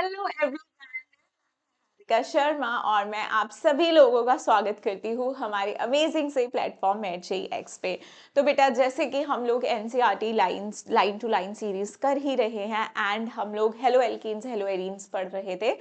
Hello everyone, Sharma और मैं आप सभी लोगों का स्वागत करती हूँ हमारे अमेजिंग से प्लेटफॉर्म मैथ एक्स पे। तो बेटा, जैसे कि हम लोग NCERT line to line series कर ही रहे हैं एंड हम लोग हेलो एल्कीन्स हेलो एरीन्स पढ़ रहे थे।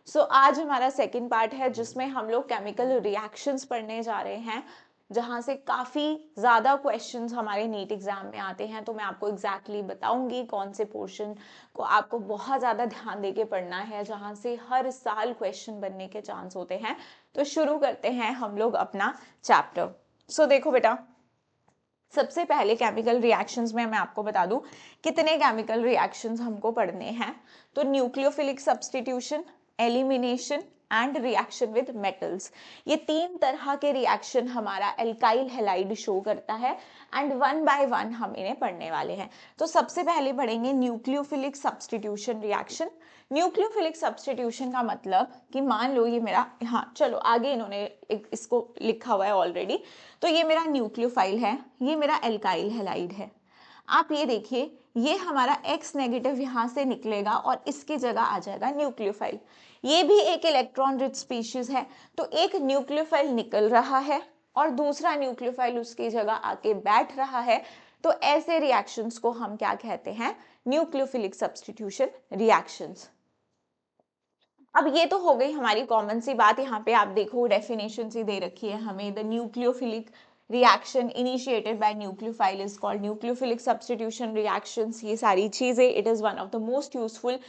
सो आज हमारा सेकंड पार्ट है जिसमें हम लोग केमिकल रिएक्शंस पढ़ने जा रहे हैं, जहां से काफी ज्यादा क्वेश्चंस हमारे नीट एग्जाम में आते हैं। तो मैं आपको एग्जैक्टली बताऊंगी कौन से पोर्शन को आपको बहुत ज़्यादा ध्यान देके पढ़ना है, जहाँ से हर साल क्वेश्चन बनने के चांस होते हैं। तो शुरू करते हैं हम लोग अपना चैप्टर। सो देखो बेटा, सबसे पहले केमिकल रिएक्शंस में मैं आपको बता दूं कितने केमिकल रिएक्शंस हमको पढ़ने हैं। तो nucleophilic substitution, elimination and reaction with metals, ये तीन तरह के रिएक्शन हमारा एल्काइल हैलाइड शो करता है एंड वन बाय वन हम इन्हें पढ़ने वाले हैं। तो सबसे पहले पढ़ेंगे nucleophilic substitution reaction. Nucleophilic substitution का मतलब कि मान लो ये मेरा, हाँ चलो आगे इन्होंने इसको लिखा हुआ है ऑलरेडी। तो ये मेरा न्यूक्लियोफाइल है, ये मेरा एल्काइल हैलाइड है। आप ये देखिए, ये हमारा X नेगेटिव यहाँ से निकलेगा और इसकी जगह आ जाएगा न्यूक्लियोफाइल। ये भी एक इलेक्ट्रॉन रिच स्पीशीज है। तो एक न्यूक्लियोफाइल निकल रहा है और दूसरा न्यूक्लियोफाइल उसकी जगह आके बैठ रहा है। तो ऐसे रिएक्शंस को हम क्या कहते हैं? Nucleophilic substitution reactions. अब ये तो हो गई हमारी कॉमन सी बात। यहाँ पे आप देखो डेफिनेशन सी दे रखी है हमें, the nucleophilic reaction initiated by nucleophile is called nucleophilic substitution reactions. ये सारी चीजें, it is one of the most useful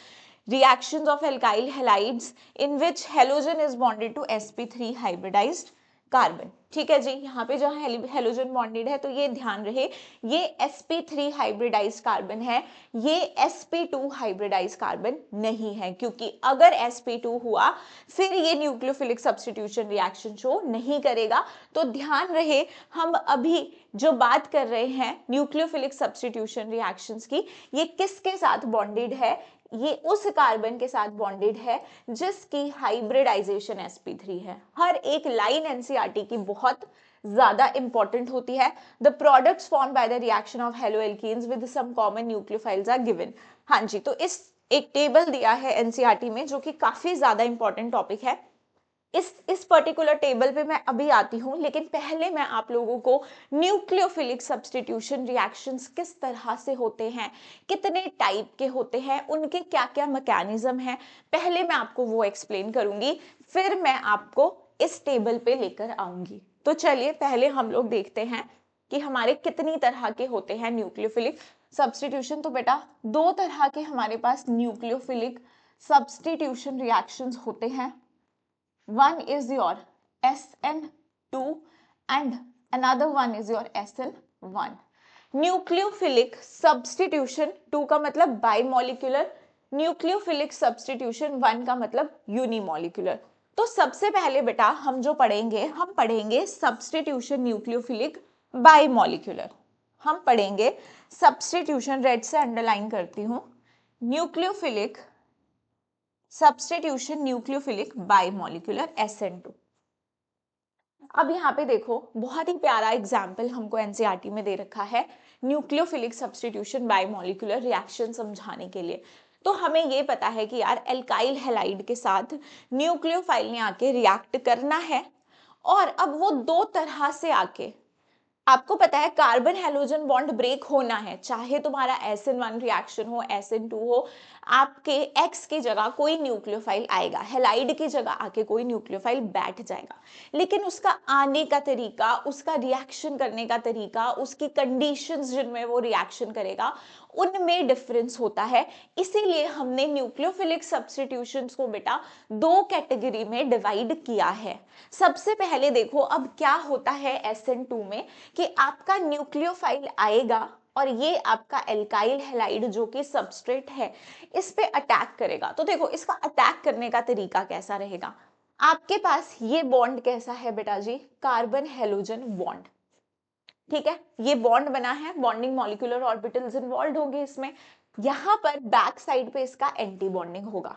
reactions of alkyl halides in which halogen is bonded to sp3 hybridized carbon. ठीक है जी, यहाँ पे जहाँ halogen bonded है तो ये ध्यान रहे, ये sp3 हाइब्रिडाइज कार्बन है, ये sp2 हाइब्रिडाइज कार्बन नहीं है, क्योंकि अगर sp2 हुआ फिर ये न्यूक्लियोफिलिक सब्स्टिट्यूशन रिएक्शन शो नहीं करेगा। तो ध्यान रहे, हम अभी जो बात कर रहे हैं न्यूक्लियोफिलिक सब्स्टिट्यूशन रिएक्शंस की, ये किसके साथ बॉन्डेड है? ये उस कार्बन के साथ बॉन्डेड है जिसकी हाइब्रिडाइजेशन sp3 है। हर एक लाइन एनसीईआरटी की बहुत ज्यादा इंपॉर्टेंट होती है। The products formed by the reaction of haloalkanes with some common nucleophiles are given. हाँ जी, तो एक टेबल दिया है एनसीईआरटी में जो कि काफी ज्यादा इंपॉर्टेंट टॉपिक है। इस पर्टिकुलर टेबल पे मैं अभी आती हूँ, लेकिन पहले मैं आप लोगों को न्यूक्लियोफिलिक सब्स्टिट्यूशन रिएक्शंस किस तरह से होते हैं, कितने टाइप के होते हैं, उनके क्या क्या मैकेनिज्म है, पहले मैं आपको वो एक्सप्लेन करूंगी, फिर मैं आपको इस टेबल पे लेकर आऊंगी। तो चलिए पहले हम लोग देखते हैं कि हमारे कितनी तरह के होते हैं न्यूक्लियोफिलिक सब्स्टिट्यूशन। तो बेटा, दो तरह के हमारे पास न्यूक्लियोफिलिक सब्स्टिट्यूशन रिएक्शंस होते हैं। One is your SN2 and another one is your SN1. Nucleophilic substitution 2 का मतलब बाइमोलिकुलर, न्यूक्लियोफिलिक सब्स्टिट्यूशन 1 का मतलब यूनिमोलिकुलर। तो सबसे पहले बेटा हम जो पढ़ेंगे, हम पढ़ेंगे सब्स्टिट्यूशन न्यूक्लियोफिलिक बाइमोलिकुलर। हम पढ़ेंगे सब्स्टिट्यूशन, रेड से अंडरलाइन करती हूं, न्यूक्लियोफिलिक सब्स्टिट्यूशन न्यूक्लियोफिलिक बाइमोलिकुलर SN2। अब यहाँ पे देखो, बहुत ही प्यारा एग्जाम्पल हमको एनसीईआरटी में दे रखा है न्यूक्लियोफिलिक सब्स्टिट्यूशन बाइमोलिकुलर रिएक्शन समझाने के लिए। तो हमें ये पता है कि यार एल्काइल हैलाइड के साथ न्यूक्लियोफाइल ने आके रिएक्ट करना है, और अब वो दो तरह से आके, आपको पता है कार्बन हेलोजन बॉन्ड ब्रेक होना है, चाहे तुम्हारा SN1 रिएक्शन हो, SN2 हो, आपके X की जगह कोई न्यूक्लियोफाइल आएगा, हेलाइड की जगह आके कोई न्यूक्लियोफाइल बैठ जाएगा, लेकिन उसका आने का तरीका, उसका रिएक्शन करने का तरीका, उसकी कंडीशंस जिनमें वो रिएक्शन करेगा, उनमें डिफरेंस होता है। इसीलिए हमने न्यूक्लियोफिलिक सब्स्टिट्यूशंस को बेटा दो कैटेगरी में डिवाइड किया है। सबसे पहले देखो अब क्या होता है SN2 में, कि आपका न्यूक्लियोफाइल आएगा और ये आपका एल्काइल हैलाइड जो कि सबस्ट्रेट है, इस पे अटैक करेगा। तो देखो इसका अटैक करने का तरीका कैसा रहेगा। आपके पास ये बॉन्ड कैसा है बेटा जी, कार्बन हेलोजन बॉन्ड। ठीक है, ये बॉन्ड बना है, बॉन्डिंग मॉलिक्यूलर ऑर्बिटल्स इन्वॉल्व होंगे इसमें। यहां पर बैक साइड पे इसका एंटी बॉन्डिंग होगा।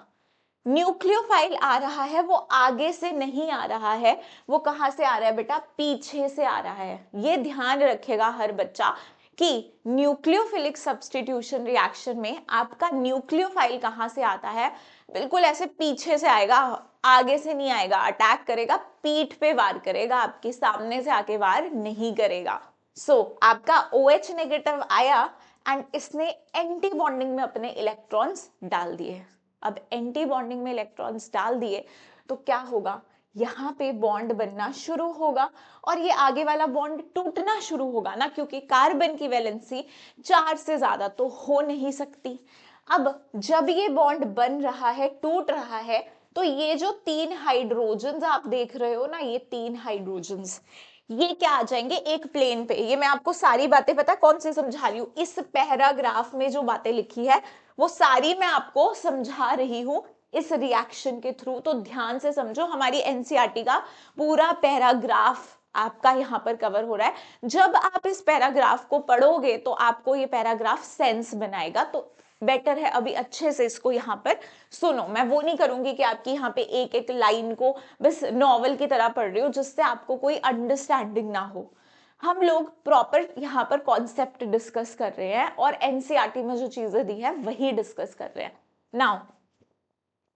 न्यूक्लियोफाइल आ रहा है, वो आगे से नहीं आ रहा है, वो कहां से आ रहा है बेटा, पीछे से आ रहा है। ये ध्यान रखेगा हर बच्चा कि न्यूक्लियोफिलिक सब्स्टिट्यूशन रिएक्शन में आपका न्यूक्लियोफाइल कहाँ से आता है, बिल्कुल ऐसे पीछे से आएगा, आगे से नहीं आएगा, अटैक करेगा, पीठ पे वार करेगा, आपके सामने से आके वार नहीं करेगा। आपका OH नेगेटिव आया एंड इसने एंटी बॉन्डिंग में अपने इलेक्ट्रॉन्स डाल दिए। अब एंटी बॉन्डिंग में इलेक्ट्रॉन्स डाल दिए तो क्या होगा, यहाँ पे बॉन्ड बनना शुरू होगा और ये आगे वाला बॉन्ड टूटना शुरू होगा ना, क्योंकि कार्बन की वैलेंसी 4 से ज्यादा तो हो नहीं सकती। अब जब ये बॉन्ड बन रहा है, टूट रहा है, तो ये जो 3 हाइड्रोजन्स आप देख रहे हो ना, ये 3 हाइड्रोजन्स ये क्या आ जाएंगे एक प्लेन पे। ये मैं आपको सारी बातें पता कौन से समझा रही हूँ, इस पैराग्राफ में जो बातें लिखी है वो सारी मैं आपको समझा रही हूँ इस रिएक्शन के थ्रू। तो ध्यान से समझो, हमारी एनसीईआरटी का पूरा पैराग्राफ आपका यहाँ पर कवर हो रहा है। जब आप इस पैराग्राफ को पढ़ोगे तो आपको ये पैराग्राफ सेंस बनाएगा। तो बेटर है अभी अच्छे से इसको यहाँ पर सुनो। मैं वो नहीं करूंगी कि आपकी यहाँ पे एक एक लाइन को बस नॉवल की तरह पढ़ रही हो जिससे आपको कोई अंडरस्टैंडिंग ना हो। हम लोग प्रॉपर यहाँ पर कॉन्सेप्ट डिस्कस कर रहे हैं और एनसीईआरटी में जो चीजें दी है वही डिस्कस कर रहे हैं। नाउ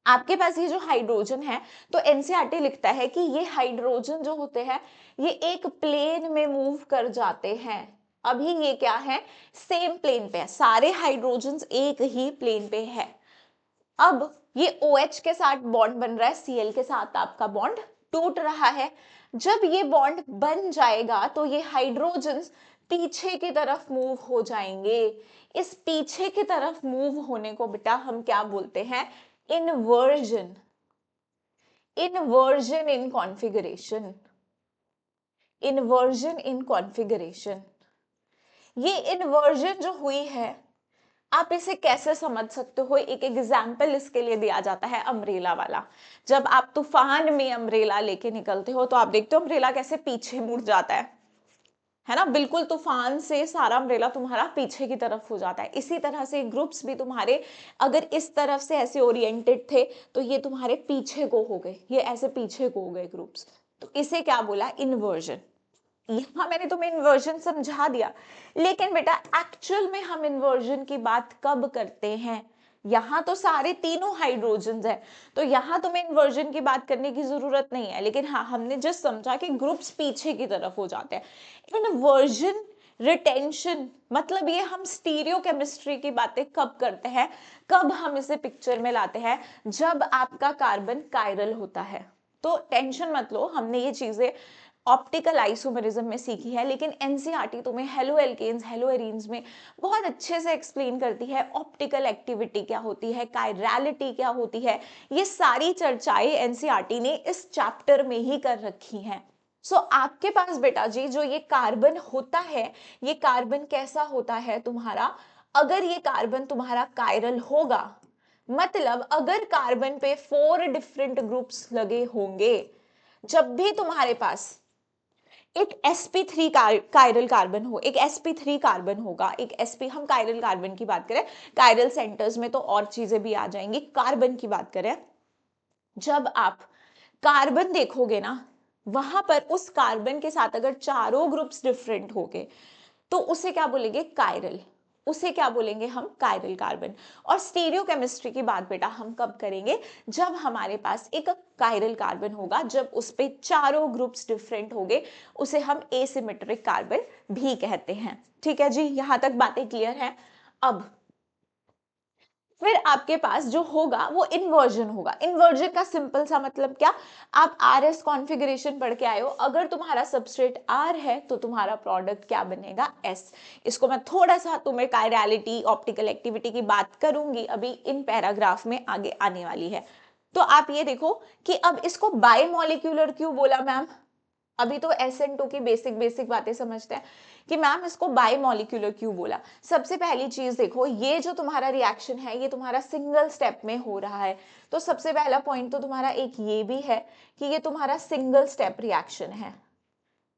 आपके पास ये जो हाइड्रोजन है, तो एनसीईआरटी लिखता है कि ये हाइड्रोजन जो होते हैं ये एक प्लेन में मूव कर जाते हैं। अभी ये क्या है, सेम प्लेन पे है, सारे हाइड्रोजन्स एक ही प्लेन पे है। अब ये OH के साथ बॉन्ड बन रहा है, Cl के साथ आपका बॉन्ड टूट रहा है। जब ये बॉन्ड बन जाएगा तो ये हाइड्रोजन्स पीछे की तरफ मूव हो जाएंगे। इस पीछे की तरफ मूव होने को बेटा हम क्या बोलते हैं, inversion in configuration, inversion in configuration। ये inversion जो हुई है आप इसे कैसे समझ सकते हो, एक एग्जाम्पल इसके लिए दिया जाता है अम्ब्रेला वाला। जब आप तूफान में अम्ब्रेला लेके निकलते हो तो आप देखते हो अम्ब्रेला कैसे पीछे मुड़ जाता है ना, बिल्कुल तूफान से सारा अम्ब्रेला तुम्हारा पीछे की तरफ हो जाता है। इसी तरह से ग्रुप्स भी तुम्हारे अगर इस तरफ से ऐसे ओरिएंटेड थे तो ये तुम्हारे पीछे को हो गए, ये ऐसे पीछे को हो गए ग्रुप्स। तो इसे क्या बोला, इन्वर्जन। यहाँ मैंने तुम्हें इन्वर्जन समझा दिया, लेकिन बेटा एक्चुअल में हम इन्वर्जन की बात कब करते हैं, यहाँ तो सारे तीनों हाइड्रोजन्स है तो यहाँ तुम्हें इन्वर्जन की बात करने की जरूरत नहीं है। लेकिन हाँ, हमने जस्ट समझा कि ग्रुप्स पीछे की तरफ हो जाते हैं। इन्वर्जन रिटेंशन मतलब ये हम स्टीरियो केमिस्ट्री की बातें कब करते हैं, कब हम इसे पिक्चर में लाते हैं, जब आपका कार्बन कायरल होता है। तो टेंशन मत लो, हमने ये चीजें ऑप्टिकल आइसोमेरिज्म में सीखी है, लेकिन एनसीईआरटी तुम्हें हेलो एल्केन्स हेलो एरीन्स में बहुत अच्छे से एक्सप्लेन करती है ऑप्टिकल एक्टिविटी क्या होती है, कायरलिटी क्या होती है। ये सारी चर्चाएं एनसीईआरटी ने इस चैप्टर में ही कर रखी हैं। आपके पास बेटा जी जो ये कार्बन होता है, ये कार्बन कैसा होता है तुम्हारा, अगर ये कार्बन तुम्हारा कायरल होगा, मतलब अगर कार्बन पे 4 डिफरेंट ग्रुप्स लगे होंगे, जब भी तुम्हारे पास एक sp3 कायरल कार्बन हो, एक sp3 कार्बन होगा, एक sp, हम कायरल कार्बन की बात करें, कायरल सेंटर्स में तो और चीजें भी आ जाएंगी, कार्बन की बात करें, जब आप कार्बन देखोगे ना वहां पर उस कार्बन के साथ अगर चारों ग्रुप्स डिफरेंट हो गए तो उसे क्या बोलेंगे, कायरल, उसे क्या बोलेंगे हम, कायरल कार्बन। और स्टीरियो केमिस्ट्री की बात बेटा हम कब करेंगे, जब हमारे पास एक कायरल कार्बन होगा, जब उस पे चारों ग्रुप्स डिफरेंट होंगे, उसे हम एसिमेट्रिक कार्बन भी कहते हैं। ठीक है जी, यहां तक बातें क्लियर है। अब फिर आपके पास जो होगा वो इन्वर्जन होगा। इन्वर्जन का सिंपल सा मतलब क्या, आप RS कॉन्फ़िगरेशन पढ़ के आए हो, अगर तुम्हारा सबस्ट्रेट R है तो तुम्हारा प्रोडक्ट क्या बनेगा, S। इसको मैं थोड़ा सा तुम्हें कायरलिटी ऑप्टिकल एक्टिविटी की बात करूंगी अभी इन पैराग्राफ में आगे आने वाली है। तो आप ये देखो कि अब इसको बायोमोलिक्यूलर क्यों बोला मैम, अभी तो SN2 की बेसिक बेसिक बातें समझते हैं कि मैम इसको बायोमोलिक्यूलर क्यों बोला। सबसे पहली चीज देखो, ये जो तुम्हारा रिएक्शन है ये तुम्हारा सिंगल स्टेप में हो रहा है, तो सबसे पहला पॉइंट तो तुम्हारा एक ये भी है कि ये तुम्हारा सिंगल स्टेप रिएक्शन है,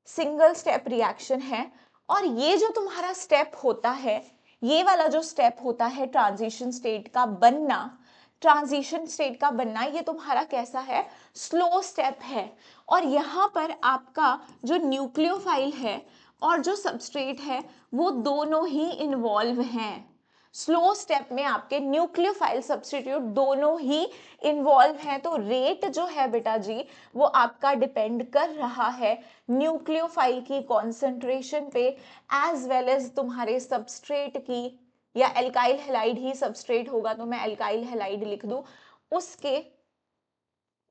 सिंगल स्टेप रिएक्शन है। और ये जो तुम्हारा स्टेप होता है, ये वाला जो स्टेप होता है ट्रांजिशन स्टेट का बनना, ट्रांजिशन स्टेट का बनना ये तुम्हारा कैसा है, स्लो स्टेप है। और यहाँ पर आपका जो न्यूक्लियोफाइल है और जो सबस्ट्रेट है वो दोनों ही इन्वॉल्व हैं। स्लो स्टेप में आपके न्यूक्लियोफाइल सब्स्टिट्यूट दोनों ही इन्वॉल्व हैं, तो रेट जो है बेटा जी वो आपका डिपेंड कर रहा है न्यूक्लियोफाइल की कॉन्सेंट्रेशन पे एज वेल एज तुम्हारे सबस्ट्रेट की, या एल्काइल हैलाइड ही सबस्ट्रेट होगा तो मैं एल्काइल हैलाइड लिख दूं,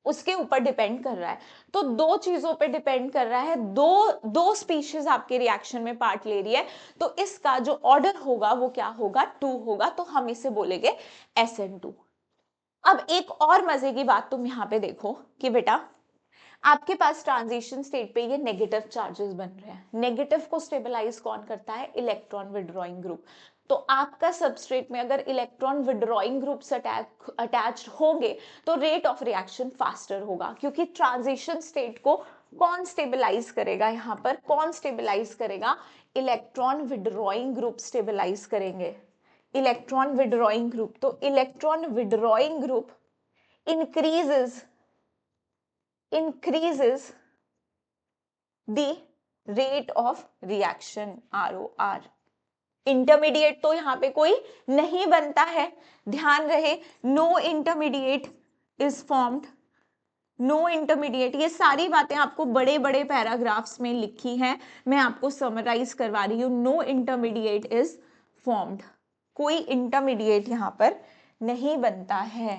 उसके ऊपर डिपेंड कर रहा है। तो दो चीजों पे डिपेंड कर रहा है, दो स्पीशीज आपके रिएक्शन में पार्ट ले रही है, तो इसका जो ऑर्डर होगा वो क्या होगा, 2 होगा, तो हम इसे बोलेंगे SN2। अब एक और मजे की बात तुम यहाँ पे देखो कि बेटा आपके पास ट्रांजिशन स्टेट पे ये नेगेटिव चार्जेस बन रहे हैं। नेगेटिव को स्टेबलाइज कौन करता है, इलेक्ट्रॉन विड्रॉइंग ग्रुप। तो आपका सबस्ट्रेट में अगर इलेक्ट्रॉन विड्रॉइंग ग्रुप्स अटैच्ड होंगे तो रेट ऑफ रिएक्शन फास्टर होगा, क्योंकि ट्रांजिशन स्टेट को कौन स्टेबलाइज करेगा, यहाँ पर कौन स्टेबलाइज करेगा, इलेक्ट्रॉन विड्रॉइंग ग्रुप स्टेबलाइज करेंगे, इलेक्ट्रॉन विड्रॉइंग ग्रुप। तो electron withdrawing group increases the rate of reaction, ROR। Intermediate तो यहाँ पे कोई नहीं बनता है, ध्यान रहे, no intermediate is formed, no intermediate. ये सारी बातें आपको बड़े बड़े पैराग्राफ्स में लिखी हैं, मैं आपको समराइज करवा रही हूँ। नो इंटरमीडिएट इज फॉर्म्ड, कोई इंटरमीडिएट यहाँ पर नहीं बनता है।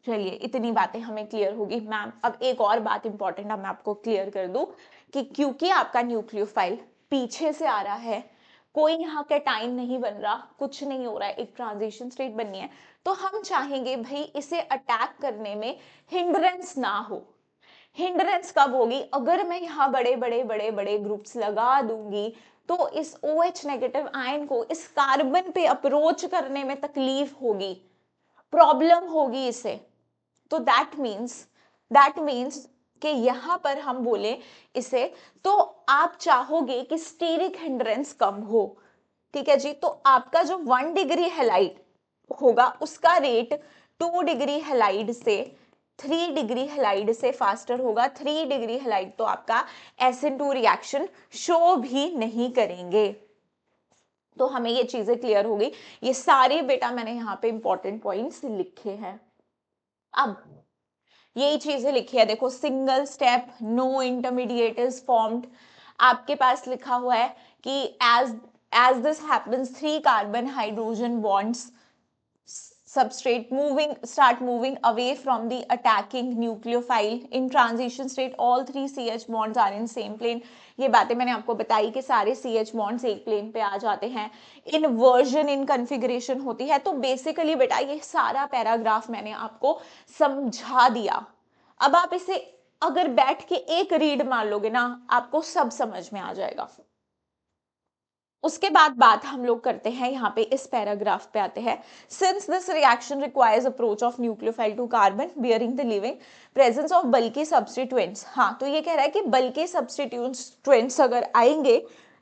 चलिए इतनी बातें हमें क्लियर होगी। मैम अब एक और बात इंपॉर्टेंट मैं आपको क्लियर कर दूं कि क्योंकि आपका न्यूक्लियोफाइल पीछे से आ रहा है, कोई यहाँ कैटाइन नहीं बन रहा, कुछ नहीं हो रहा है, एक ट्रांजिशन स्टेट बननी है, तो हम चाहेंगे भाई इसे अटैक करने में हिंड्रेंस ना हो। हिंड्रेंस कब होगी, अगर मैं यहाँ बड़े बड़े बड़े बड़े ग्रुप्स लगा दूंगी तो इस OH नेगेटिव आयन को इस कार्बन पे अप्रोच करने में तकलीफ होगी, प्रॉब्लम होगी इसे। तो दैट मीन्स कि यहां पर हम बोले इसे, तो आप चाहोगे कि स्टीरिक हिंड्रेंस कम हो, ठीक है जी। तो आपका जो 1 डिग्री हैलाइड होगा उसका रेट 2 डिग्री हैलाइड से 3 डिग्री हैलाइड से फास्टर होगा। 3 डिग्री हैलाइड तो आपका SN2 रिएक्शन शो भी नहीं करेंगे। तो हमें ये चीजें क्लियर हो गई। ये सारे बेटा मैंने यहाँ पे इंपॉर्टेंट पॉइंट्स लिखे हैं। अब यही चीजें लिखी है, देखो single step no intermediate is formed. आपके पास लिखा हुआ है कि as this happens 3 carbon hydrogen bonds substrate start moving away from the attacking nucleophile in transition state all 3 CH bonds are in same plane। ये बातें मैंने आपको बताई कि सारे CH bonds एक प्लेन पे आ जाते हैं, इन्वर्जन इन कन्फिग्रेशन होती है। तो बेसिकली बेटा ये सारा पैराग्राफ मैंने आपको समझा दिया। अब आप इसे अगर बैठ के एक रीड मार लोगे ना आपको सब समझ में आ जाएगा। उसके बाद बात हम लोग करते हैं यहाँ पे इस पैराग्राफ पे आते हैं। Since this reaction requires approach of nucleophile to carbon bearing the leaving presence of bulky substituents. हाँ तो ये कह रहा है कि बल्कि सब्स्टिट्यूएंट्स अगर आएंगे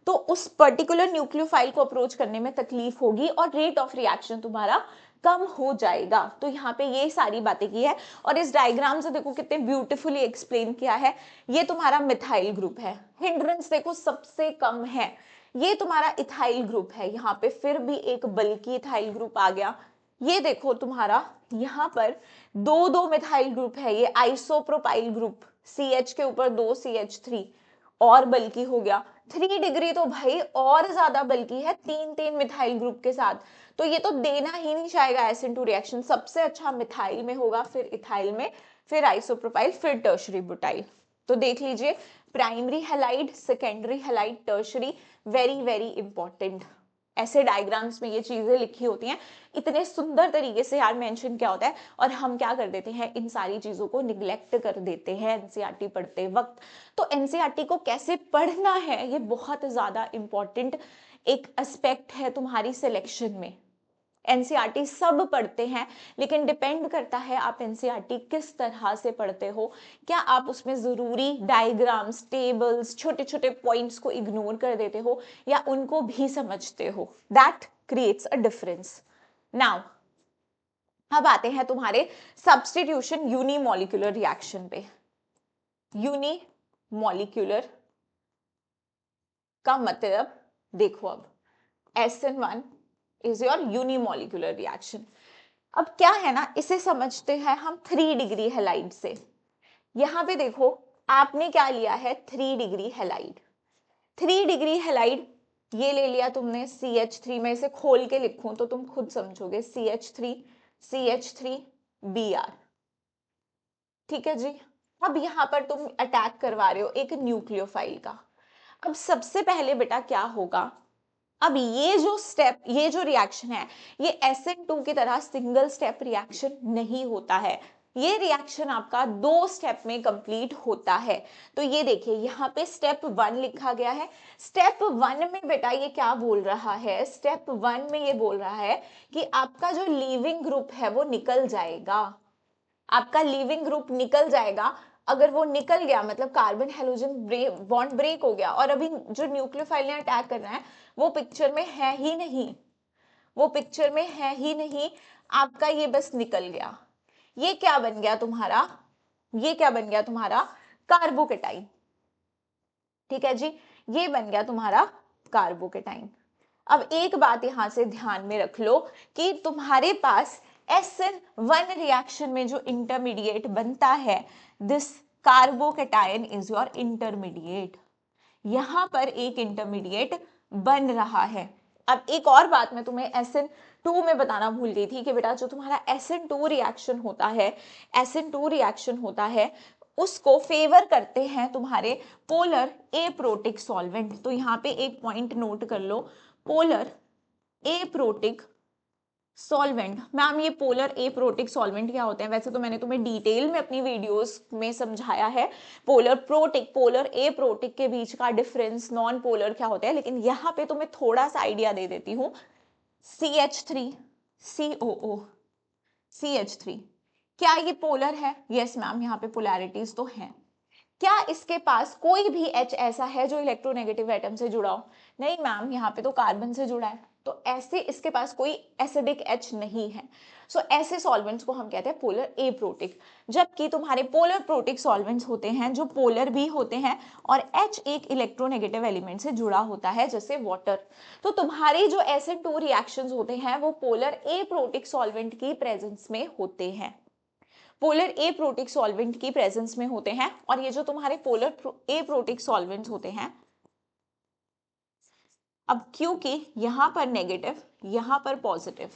तो उस पर्टिकुलर न्यूक्लियोफाइल को अप्रोच करने में तकलीफ होगी और रेट ऑफ रिएक्शन तुम्हारा कम हो जाएगा। तो यहाँ पे ये सारी बातें की है और इस डायग्राम से देखो कितने ब्यूटीफुली एक्सप्लेन किया है। ये तुम्हारा मिथाइल ग्रुप है, हिंड्रेंस देखो सबसे कम है। ये तुम्हारा इथाइल ग्रुप है, यहाँ पे फिर भी एक बल्कि इथाइल ग्रुप आ गया। ये देखो तुम्हारा यहाँ पर दो मिथाइल ग्रुप है, ये आइसोप्रोपाइल ग्रुप CH के ऊपर 2 CH3 और बल्कि हो गया। 3 डिग्री तो भाई और ज्यादा बल्कि है 3 मिथाइल ग्रुप के साथ, तो ये तो देना ही नहीं चाहेगा SN2 रिएक्शन। सबसे अच्छा मिथाइल में होगा, फिर इथाइल में, फिर आइसोप्रोपाइल, फिर टर्शरी बुटाइल। तो देख लीजिए primary halide, secondary halide, tertiary, very very important. ऐसे डायग्राम्स में ये चीजें लिखी होती हैं, इतने सुंदर तरीके से यार मेंशन क्या होता है, और हम क्या कर देते हैं इन सारी चीजों को निग्लेक्ट कर देते हैं NCERT पढ़ते वक्त। तो NCERT को कैसे पढ़ना है ये बहुत ज्यादा इंपॉर्टेंट एक एस्पेक्ट है तुम्हारी सिलेक्शन में। NCERT सब पढ़ते हैं लेकिन डिपेंड करता है आप NCERT किस तरह से पढ़ते हो। क्या आप उसमें जरूरी डायग्राम्स, टेबल्स, छोटे छोटे पॉइंट्स को इग्नोर कर देते हो या उनको भी समझते हो, that creates a difference. Now अब आते हैं तुम्हारे सब्स्टिट्यूशन यूनिमोलिकुलर रिएक्शन पे। यूनिमोलिकुलर का मतलब देखो, अब SN1 is your unimolecular reaction. अब क्या है ना, इसे समझते हैं हम 3 डिग्री हैलाइड से। यहाँ पे देखो, आपने क्या लिया है, 3 डिग्री हैलाइड। 3 डिग्री हैलाइड ये ले लिया तुमने CH3 में, इसे खोल के लिखूं तो तुम खुद समझोगे, CH3 Br। ठीक है जी। अब यहाँ पर तुम अटैक करवा रहे हो एक न्यूक्लियोफाइल का। अब सबसे पहले बेटा क्या होगा, अब ये जो स्टेप, ये जो रिएक्शन है, ये SN2 की तरह सिंगल स्टेप रिएक्शन नहीं होता है। ये रिएक्शन आपका 2 स्टेप में कंप्लीट होता है। तो ये देखिए, यहाँ पे स्टेप 1 लिखा गया है। स्टेप 1 में बेटा ये क्या बोल रहा है, स्टेप 1 में ये बोल रहा है कि आपका जो लीविंग ग्रुप है वो निकल जाएगा। आपका लीविंग ग्रुप निकल जाएगा। अगर वो निकल गया मतलब कार्बन हेलोजन बॉन्ड ब्रेक हो गया, और अभी जो न्यूक्लियोफाइल ने अटैक करना है वो पिक्चर में है ही नहीं, वो पिक्चर में है ही नहीं, आपका ये बस निकल गया। ये क्या बन गया तुम्हारा, ये क्या बन गया तुम्हारा, कार्बोकेटाइन। ठीक है जी, ये बन गया तुम्हारा कार्बोकेटाइन। अब एक बात यहां से ध्यान में रख लो कि तुम्हारे पास SN1 रिएक्शन में जो इंटरमीडिएट बनता है, this carbocation is your intermediate. यहां पर एक इंटरमीडिएट बन रहा है। अब एक और बात मैं तुम्हें SN2 में बताना भूल गई थी कि बेटा जो तुम्हारा SN2 रिएक्शन होता है, SN2 रिएक्शन होता है, उसको फेवर करते हैं तुम्हारे पोलर एप्रोटिक सॉल्वेंट। तो यहाँ पे एक पॉइंट नोट कर लो, पोलर एप्रोटिक सॉल्वेंट। मैम ये पोलर एप्रोटिक सॉल्वेंट क्या होते हैं, वैसे तो मैंने तुम्हें डिटेल में अपनी वीडियोस में समझाया है पोलर प्रोटिक, पोलर एप्रोटिक के बीच का डिफरेंस, नॉन पोलर क्या होता है, लेकिन यहाँ पे तुम्हें थोड़ा सा आइडिया दे देती हूँ। CH3 COO CH3, क्या ये पोलर है? यस मैम, यहाँ पे पोलैरिटीज तो हैं। क्या इसके पास कोई भी H ऐसा है जो इलेक्ट्रोनेगेटिव एटम से जुड़ा हो? नहीं मैम, यहाँ पे तो कार्बन से जुड़ा है, तो ऐसे इसके पास कोई एसिडिक H नहीं है। सो ऐसे सॉल्वेंट्स को हम कहते हैं पोलर एप्रोटिक। जबकि तुम्हारे पोलर प्रोटिक सॉल्वेंट्स होते हैं जो पोलर भी होते हैं और H एक इलेक्ट्रोनेगेटिव एलिमेंट से जुड़ा होता है, जैसे वाटर। तो तुम्हारे जो SN2 रिएक्शंस होते हैं वो पोलर एप्रोटिक सॉल्वेंट की प्रेजेंस में होते हैं, पोलर एप्रोटिक सॉल्वेंट की प्रेजेंस में होते हैं। और ये जो तुम्हारे पोलर एप्रोटिक सॉल्वेंट्स होते हैं, अब क्योंकि यहां पर नेगेटिव, यहां पर पॉजिटिव,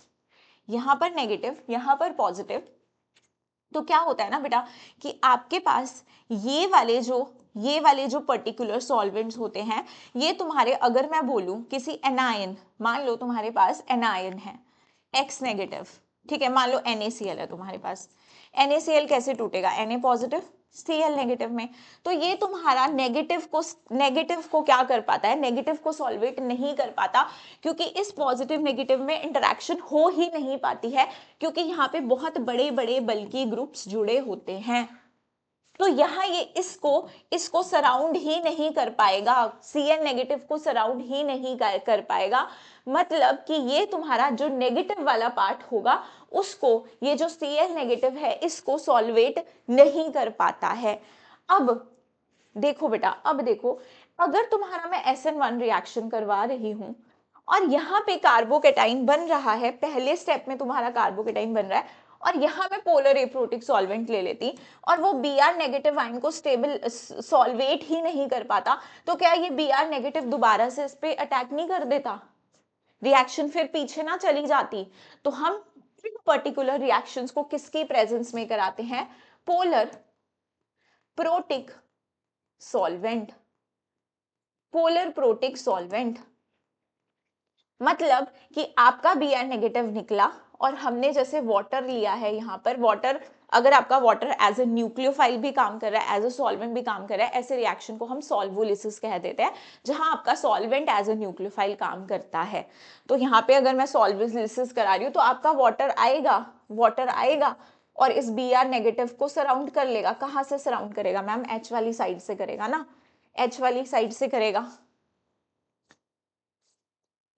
यहां पर नेगेटिव, यहां पर पॉजिटिव, तो क्या होता है ना बेटा कि आपके पास ये वाले जो पर्टिकुलर सॉल्वेंट्स होते हैं, ये तुम्हारे, अगर मैं बोलूं किसी एनायन, मान लो तुम्हारे पास एनायन है X नेगेटिव, ठीक है, मान लो NaCl है तुम्हारे पास, NaCl कैसे टूटेगा, Na पॉजिटिव Cl नेगेटिव में। तो ये तुम्हारा नेगेटिव को क्या कर पाता है, नेगेटिव को सॉल्वेट नहीं कर पाता, क्योंकि इस पॉजिटिव नेगेटिव में इंटरेक्शन हो ही नहीं पाती है, क्योंकि यहाँ पे बहुत बड़े बड़े बल्कि ग्रुप्स जुड़े होते हैं। तो यहाँ ये इसको सराउंड ही नहीं कर पाएगा, Cl नेगेटिव को सराउंड ही नहीं कर पाएगा। मतलब कि ये तुम्हारा जो नेगेटिव वाला पार्ट होगा उसको ये जो Cl नेगेटिव है इसको सॉल्वेट नहीं कर पाता है। अब देखो बेटा, अब देखो, अगर तुम्हारा मैं SN1 रिएक्शन करवा रही हूं और यहाँ पे कार्बोकेटाइन बन रहा है, पहले स्टेप में तुम्हारा कार्बोकेटाइन बन रहा है, और यहाँ मैं पोलर एप्रोटिक सॉल्वेंट ले लेती और वो Br नेगेटिव आयन को स्टेबल सॉल्वेट ही नहीं कर पाता, तो क्या ये Br नेगेटिव दोबारा से इस पे अटैक नहीं कर देता, रिएक्शन फिर पीछे ना चली जाती? तो हम इन पर्टिकुलर रिएक्शंस को किसकी प्रेजेंस में कराते हैं, polar protic solvent, polar protic solvent. मतलब कि आपका Br नेगेटिव निकला और हमने जैसे वाटर लिया है, यहाँ पर वाटर, अगर आपका वाटर एज ए न्यूक्लियोफाइल भी काम कर रहा है, एज ए सॉल्वेंट भी काम कर रहा है, ऐसे रिएक्शन को हम सॉल्वोलिसिस कह देते हैं, जहां आपका सॉल्वेंट एज ए न्यूक्लियोफाइल काम करता है। तो यहाँ पे अगर मैं सॉल्वोलिसिस करा रही हूँ तो आपका वाटर आएगा और इस Br नेगेटिव को सराउंड कर लेगा। कहाँ से सराउंड करेगा मैम, H वाली साइड से करेगा ना, H वाली साइड से करेगा।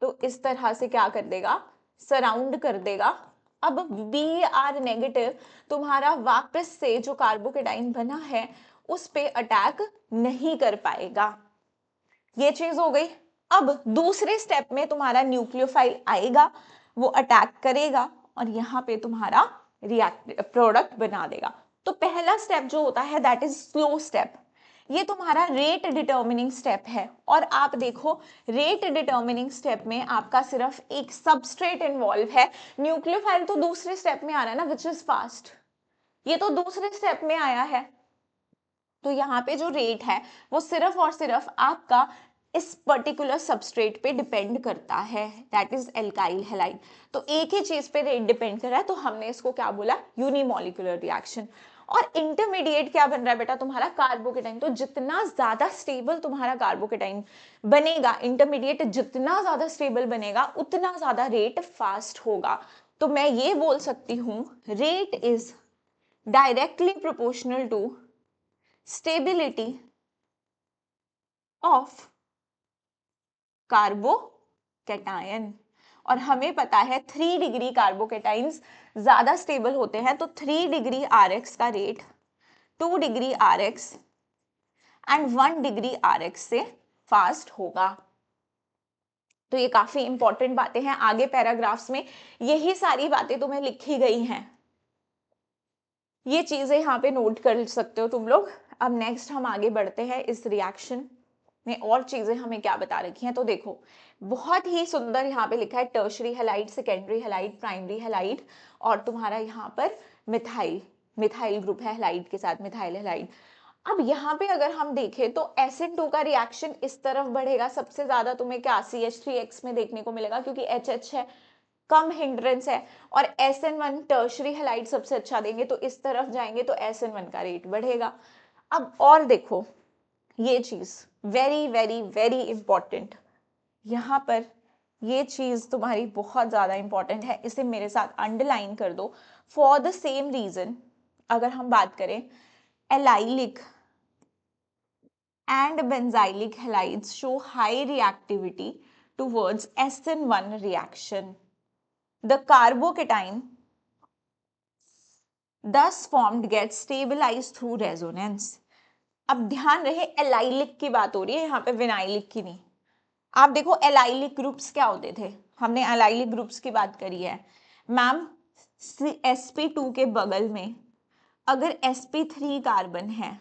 तो इस तरह से क्या कर देगा, सराउंड कर देगा। अब Br नेगेटिव तुम्हारा वापस से जो कार्बोकेटाइन बना है उस पे अटैक नहीं कर पाएगा। ये चीज हो गई। अब दूसरे स्टेप में तुम्हारा न्यूक्लियोफाइल आएगा, वो अटैक करेगा और यहाँ पे तुम्हारा रिएक्ट प्रोडक्ट बना देगा। तो पहला स्टेप जो होता है दैट इज स्लो स्टेप, ये तुम्हारा रेट डिटर्मिनिंग स्टेप है। और आप देखो रेट डिटर्मिनिंग स्टेप में आपका सिर्फ एक सबस्ट्रेट इन्वॉल्व है, न्यूक्लियोफाइल तो दूसरे स्टेप में आ रहा है ना, विच इज फास्ट, ये तो दूसरे स्टेप में आया है। तो यहाँ पे जो रेट है वो सिर्फ और सिर्फ आपका इस पर्टिकुलर सबस्ट्रेट पे डिपेंड करता है, दैट इज एल्काइल हैलाइड। तो एक ही चीज पे रेट डिपेंड कर रहा है, तो हमने इसको क्या बोला, यूनिमोलिकुलर रिएक्शन। और इंटरमीडिएट क्या बन रहा है बेटा, तुम्हारा कार्बोकेटाइन। तो जितना ज्यादा स्टेबल तुम्हारा कार्बोकेटाइन बनेगा, इंटरमीडिएट जितना ज्यादा स्टेबल बनेगा, उतना ज्यादा रेट फास्ट होगा। तो मैं ये बोल सकती हूँ rate is directly proportional to stability of carbocation. और हमें पता है 3 डिग्री कार्बोकैटाइन्स ज्यादा स्टेबल होते हैं, तो 3 डिग्री आरएक्स का rate 2 degree RX and 1 degree RX से फास्ट होगा। तो ये काफी इंपॉर्टेंट बातें हैं, आगे पैराग्राफ्स में यही सारी बातें तुम्हें लिखी गई हैं, ये चीजें यहाँ पे नोट कर सकते हो तुम लोग। अब नेक्स्ट हम आगे बढ़ते हैं, इस रिएक्शन में और चीजें हमें क्या बता रखी हैं। तो देखो बहुत ही सुंदर यहाँ पे लिखा है tertiary halide, secondary halide, primary halide, और तुम्हारा यहाँ पर मिथाइल, मिथाइल ग्रुप है हैलाइड के साथ, मिथाइल हैलाइड। अब यहाँ पे अगर हम देखें तो SN2 का रिएक्शन इस तरफ बढ़ेगा, सबसे ज्यादा तुम्हें क्या CH3X में देखने को मिलेगा क्योंकि HH है, कम हिंड्रेंस है। और SN1 टर्शरी हैलाइड सबसे अच्छा देंगे, तो इस तरफ जाएंगे तो SN1 का रेट बढ़ेगा। अब और देखो ये चीज वेरी वेरी वेरी इंपॉर्टेंट, यहाँ पर ये चीज तुम्हारी बहुत ज्यादा इंपॉर्टेंट है, इसे मेरे साथ अंडरलाइन कर दो। फॉर द सेम रीजन अगर हम बात करें allylic and benzylic halides show high reactivity towards SN1 reaction. The carbocation thus formed gets stabilized through resonance. अब ध्यान रहे एलाइलिक की बात हो रही है यहाँ पे, विनाइलिक की नहीं। आप देखो एलाइलिक ग्रुप्स क्या होते थे, हमने एलाइलिक ग्रुप्स की बात करी है मैम। sp2 के बगल में अगर sp3 कार्बन है,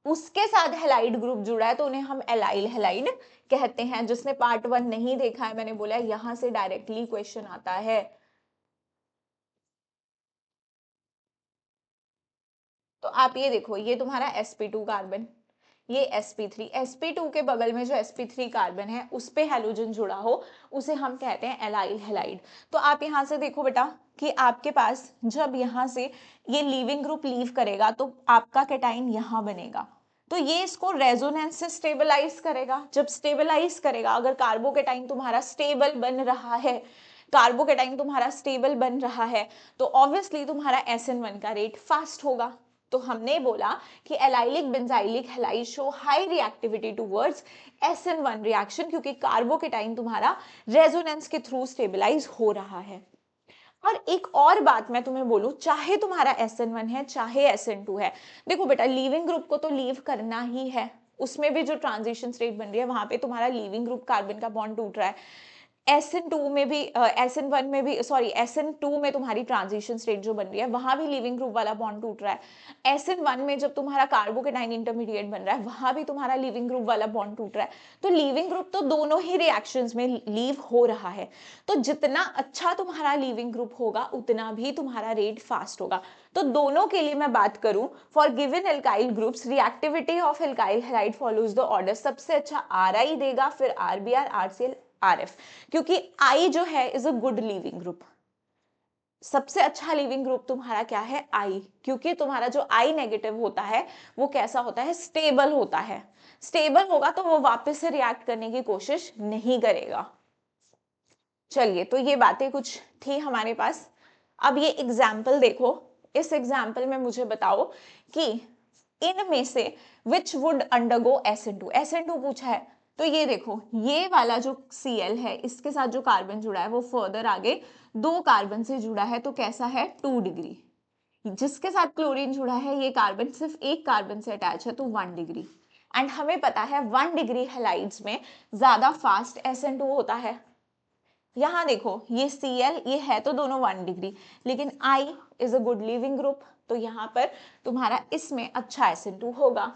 उसके साथ हैलाइड ग्रुप जुड़ा है, तो उन्हें हम एलाइल हैलाइड कहते हैं। जिसने पार्ट 1 नहीं देखा है, मैंने बोला यहां से डायरेक्टली क्वेश्चन आता है। तो आप ये देखो, ये तुम्हारा sp2 कार्बन, ये sp3, sp2 के बगल में जो sp3 कार्बन है उस पे हैलोजन जुड़ा हो, उसे हम कहते हैं एलाइल हैलाइड। तो आप यहां से देखो बेटा कि आपके पास जब यहां से ये लीविंग ग्रुप लीव करेगा तो आपका कैटाइन यहां बनेगा, तो ये इसको रेजोनेंस से स्टेबलाइज करेगा। जब स्टेबलाइज करेगा, अगर कार्बोकेटाइन तुम्हारा स्टेबल बन रहा है, कार्बोकेटाइन तुम्हारा स्टेबल बन रहा है, तो ऑब्वियसली तुम्हारा SN1 का रेट फास्ट होगा। तो हमने बोला कि allylic benzylic halide show high reactivity towards SN1 reaction, क्योंकि कार्बोकेटाइन तुम्हारा रेजोनेंस के थ्रू स्टेबलाइज हो रहा है। और एक और बात मैं तुम्हें बोलूं, चाहे तुम्हारा SN1 है चाहे SN2 है, देखो बेटा लीविंग ग्रुप को तो लीव करना ही है, उसमें भी जो ट्रांजिशन स्टेट बन रही है वहां पे तुम्हारा लीविंग ग्रुप कार्बन का बॉन्ड टूट रहा है। SN2 में भी SN1 में भी, सॉरी SN2 में तुम्हारी ट्रांजिशन स्टेट जो बन रही है वहां भी लीविंग ग्रुप वाला बॉन्ड टूट रहा है। SN1 में जब तुम्हारा कार्बोकेटाइन इंटरमीडिएट बन रहा है वहां भी तुम्हारा लीविंग ग्रुप वाला बॉन्ड टूट रहा है। तो लीविंग ग्रुप तो दोनों ही रिएक्शंस में लीव हो रहा है, तो जितना अच्छा तुम्हारा लीविंग ग्रुप होगा उतना भी तुम्हारा रेट फास्ट होगा। तो दोनों के लिए मैं बात करूं, for given alkyl groups reactivity of alkyl halide follows the order, सबसे अच्छा RI देगा, फिर RBr, RCl, RF, क्योंकि I जो है is a good leaving group. सबसे अच्छा लीविंग ग्रुप तुम्हारा क्या है, I, क्योंकि तुम्हारा जो I नेगेटिव होता है वो कैसा होता है, स्टेबल होता है। स्टेबल होगा तो वो वापस से रिएक्ट करने की कोशिश नहीं करेगा। चलिए, तो ये बातें कुछ थी हमारे पास। अब ये एग्जाम्पल देखो, इस एग्जाम्पल में मुझे बताओ कि इनमें से which would undergo SN2, SN2 पूछा है। तो ये देखो, ये वाला जो Cl है इसके साथ जो कार्बन जुड़ा है वो फर्दर आगे 2 कार्बन से जुड़ा है, तो कैसा है 2 डिग्री। जिसके साथ क्लोरीन जुड़ा है ये कार्बन सिर्फ एक कार्बन से अटैच है, तो 1 डिग्री। एंड हमें पता है 1 डिग्री हैलाइड्स में ज्यादा फास्ट SN2 होता है। यहाँ देखो ये Cl ये है तो दोनों 1 डिग्री, लेकिन I is a good leaving group, तो यहाँ पर तुम्हारा इसमें अच्छा SN2 होगा।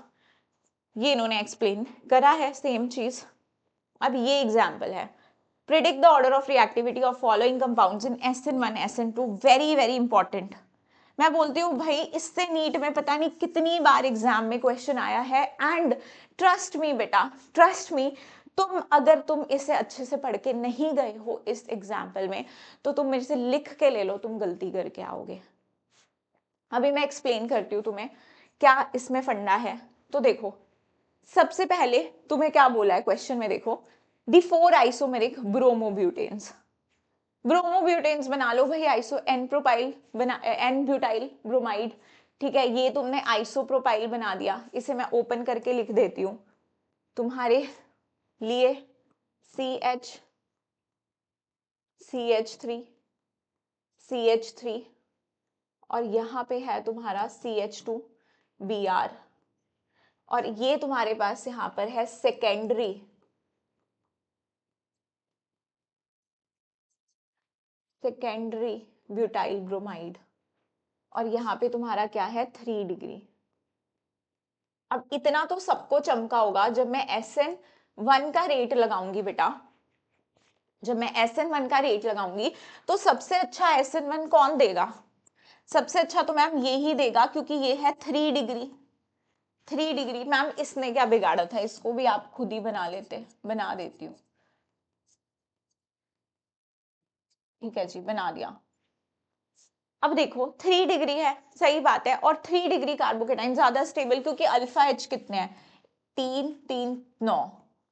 ये इन्होंने एक्सप्लेन करा है सेम चीज। अब ये एग्जाम्पल है, predict the order of reactivity of following compounds in SN1 SN2, very very important. मैं बोलती हूँ भाई इससे नीट में पता नहीं कितनी बार एग्जाम में क्वेश्चन आया है, एंड ट्रस्ट मी बेटा, ट्रस्ट मी, अगर तुम इसे अच्छे से पढ़ के नहीं गए हो इस एग्जाम्पल में, तो तुम मेरे से लिख के ले लो, तुम गलती करके आओगे। अभी मैं एक्सप्लेन करती हूँ तुम्हें क्या इसमें फंडा है। तो देखो सबसे पहले तुम्हें क्या बोला है क्वेश्चन में, देखो दी 4 आइसोमेरिक ब्रोमोब्यूटेन्स, ब्रोमोब्यूटेन्स बना लो भाई, आइसो एन प्रोपाइल बना, एन ब्यूटाइल ब्रोमाइड, ठीक है, ये तुमने आइसोप्रोपाइल बना दिया। इसे मैं ओपन करके लिख देती हूँ तुम्हारे लिए, CH CH3 CH3, और यहाँ पे है तुम्हारा CH2 Br, और ये तुम्हारे पास यहाँ पर है सेकेंडरी ब्यूटाइल ब्रोमाइड, और यहाँ पे तुम्हारा क्या है 3 डिग्री। अब इतना तो सबको चमका होगा, जब मैं SN1 का रेट लगाऊंगी बेटा, जब मैं SN1 का रेट लगाऊंगी तो सबसे अच्छा SN1 कौन देगा? सबसे अच्छा तो मैम ये ही देगा, क्योंकि ये है 3 डिग्री। 3 डिग्री मैम इसने क्या बिगाड़ा था, इसको भी आप खुद ही बना लेते, बना देती हूँ, ठीक है जी, बना दिया। अब देखो 3 डिग्री है, सही बात है, और 3 डिग्री कार्बोकेटाइन ज्यादा स्टेबल, क्योंकि अल्फा H कितने हैं, 3 3 9,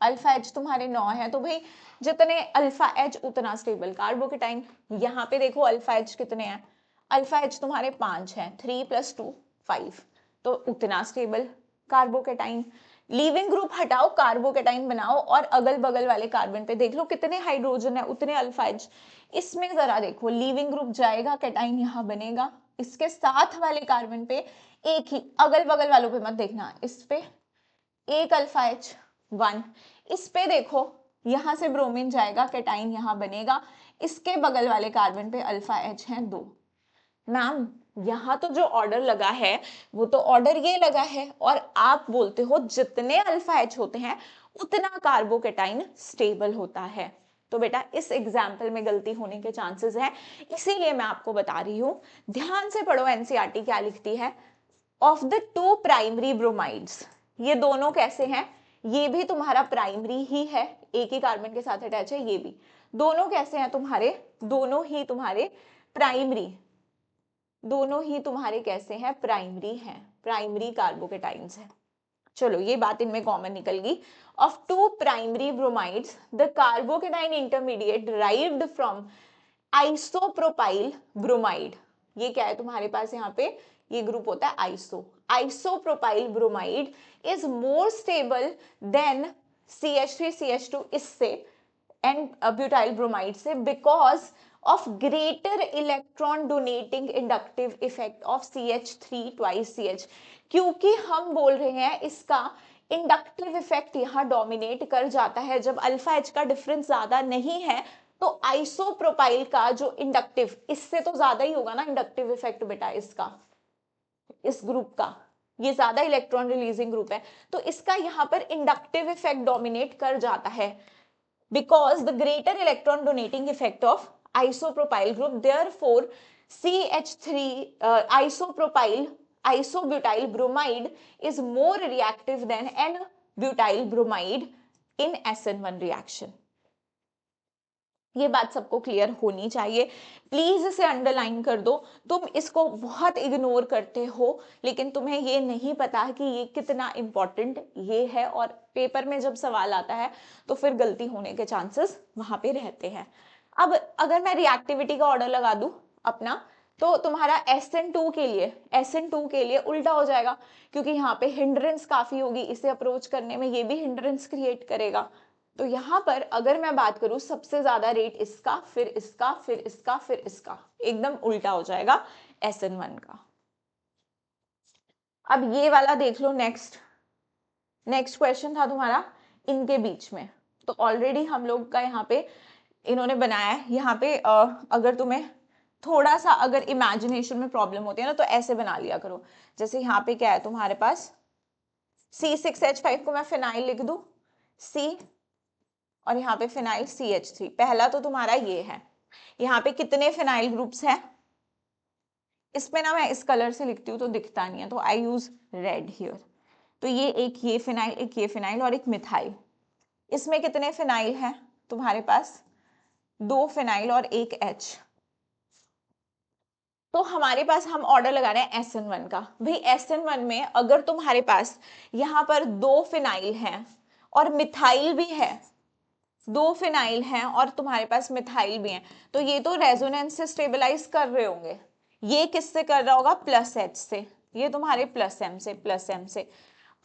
अल्फा H तुम्हारे 9 है, तो भाई जितने अल्फा H उतना स्टेबल कार्बोकेटाइन। यहाँ पे देखो अल्फा H कितने हैं, अल्फा H तुम्हारे 5 हैं, 3 + 2 5, तो उतना स्टेबल कार्बोकेटाइन। लीविंग ग्रुप हटाओ, कार्बोकेटाइन बनाओ, और अगल बगल वाले कार्बन पे देख लो कितने हाइड्रोजन है उतने अल्फा H। इसमें जरा देखो लीविंग ग्रुप जाएगा, कैटाइन यहाँ बनेगा, इसके साथ वाले कार्बन पे एक ही, अगल बगल वालों पे मत देखना, इस पे एक अल्फा H 1, इस पे देखो यहां से ब्रोमीन जाएगा, कैटाइन यहाँ बनेगा, इसके बगल वाले कार्बन पे अल्फा H है 2। मैम यहाँ तो जो ऑर्डर लगा है वो तो ऑर्डर ये लगा है, और आप बोलते हो जितने अल्फा H होते हैं उतना कार्बोकेटाइन स्टेबल होता है। तो बेटा इस एग्जाम्पल में गलती होने के चांसेस हैं, इसीलिए मैं आपको बता रही हूं, ध्यान से पढ़ो एनसीईआरटी क्या लिखती है। ऑफ द 2 प्राइमरी ब्रोमाइड्स, ये दोनों कैसे हैं, ये भी तुम्हारा प्राइमरी ही है, एक ही कार्बन के साथ अटैच है, ये भी दोनों कैसे हैं तुम्हारे, दोनों ही तुम्हारे प्राइमरी, दोनों ही तुम्हारे कैसे हैं, प्राइमरी हैं, प्राइमरी कार्बोकेटाइन्स हैं। चलो ये बात इनमें कॉमन निकल गई। Of 2 primary bromides the carbocation intermediate derived from isopropyl bromide, ये क्या है तुम्हारे पास यहाँ पे, ये ग्रुप होता है isopropyl bromide is more stable then CH3 CH2 इससे एंड ब्यूटाइल ब्रोमाइड से, because of greater electron donating inductive effect of CH3 twice CH, क्योंकि हम बोल रहे हैं इसका इंडक्टिव इफेक्ट यहाँ डोमिनेट कर जाता है, जब अल्फा H का डिफरेंस ज्यादा नहीं है तो आइसोप्रोपाइल का जो इंडक्टिव, इससे तो ज्यादा ही होगा ना इंडक्टिव इफेक्ट बेटा इसका, इस ग्रुप का, ये ज्यादा इलेक्ट्रॉन रिलीजिंग ग्रुप है, तो इसका यहाँ पर इंडक्टिव इफेक्ट डोमिनेट कर जाता है, because the greater electron donating effect of isopropyl group, therefore CH3 isobutyl bromide is more reactive than N-butyl bromide in SN1 reaction। ये बात सबको क्लियर होनी चाहिए, प्लीज इसे अंडरलाइन कर दो। तुम इसको बहुत इग्नोर करते हो, लेकिन तुम्हें ये नहीं पता कि ये कितना इंपॉर्टेंट ये है, और पेपर में जब सवाल आता है तो फिर गलती होने के चांसेस वहां पे रहते हैं। अब अगर मैं रिएक्टिविटी का ऑर्डर लगा दूं अपना, तो तुम्हारा SN2 के लिए उल्टा हो जाएगा, क्योंकि यहाँ पे हिंड्रेंस काफी होगी, इसे अप्रोच करने में ये भी हिंड्रेंस क्रिएट करेगा। तो यहां पर अगर मैं बात करूं सबसे ज्यादा रेट इसका, फिर इसका, फिर इसका, फिर इसका, एकदम उल्टा हो जाएगा SN1 का। अब ये वाला देख लो नेक्स्ट, नेक्स्ट क्वेश्चन था तुम्हारा इनके बीच में, तो ऑलरेडी हम लोग का यहाँ पे इन्होंने बनाया है। यहाँ पे अगर तुम्हें थोड़ा सा अगर इमेजिनेशन में प्रॉब्लम होती है ना, तो ऐसे बना लिया करो। जैसे यहाँ पे क्या है तुम्हारे पास, C6H5 को मैं फिनाइल लिख दूं, C, और यहाँ पे फिनाइल CH3। पहला तो तुम्हारा ये है। यहाँ पे कितने फिनाइल ग्रुप्स हैं, इसमें ना मैं इस कलर से लिखती हूँ तो दिखता नहीं है, तो आई यूज रेड हियर। तो ये एक ये फिनाइल, एक ये फिनाइल और एक मिथाइल। इसमें कितने फिनाइल हैं तुम्हारे पास, 2 फिनाइल और एक H। तो हमारे पास हम ऑर्डर लगा रहे हैं SN1 का। भाई SN1 में अगर तुम्हारे पास यहाँ पर 2 फिनाइल हैं और मिथाइल भी है, 2 फिनाइल हैं और तुम्हारे पास मिथाइल भी हैं, तो ये तो रेजोनेंस से स्टेबलाइज कर रहे होंगे। ये किससे कर रहा होगा, प्लस H से, ये तुम्हारे प्लस M से, प्लस M से।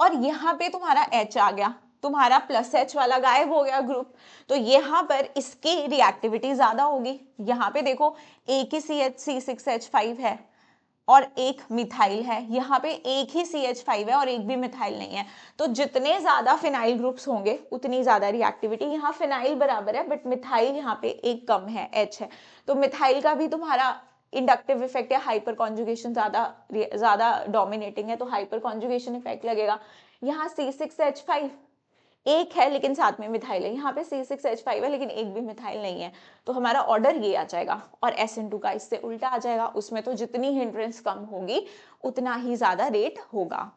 और यहाँ पे तुम्हारा H आ गया, तुम्हारा प्लस H वाला गायब हो गया ग्रुप, तो यहाँ पर इसकी रिएक्टिविटी ज्यादा होगी। यहाँ पे देखो एक ही C6H5 है और एक मिथाइल है, यहाँ पे एक ही CH5 है और एक भी मिथाइल नहीं है। तो जितने ज्यादा फिनाइल ग्रुप्स होंगे उतनी ज्यादा रिएक्टिविटी। यहाँ फिनाइल बराबर है बट मिथाइल यहाँ पे एक कम है, H है, तो मिथाइल का भी तुम्हारा इंडक्टिव इफेक्ट या हाइपर कॉन्जुगेशन ज्यादा डोमिनेटिंग है, तो हाइपर कॉन्जुगेशन इफेक्ट लगेगा। यहाँ C6H5 एक है लेकिन साथ में मिथाइल है, यहाँ पे C6H5 है लेकिन एक भी मिथाइल नहीं है, तो हमारा ऑर्डर ये आ जाएगा। और SN2 का इससे उल्टा आ जाएगा, उसमें तो जितनी हिंड्रेंस कम होगी उतना ही ज्यादा रेट होगा।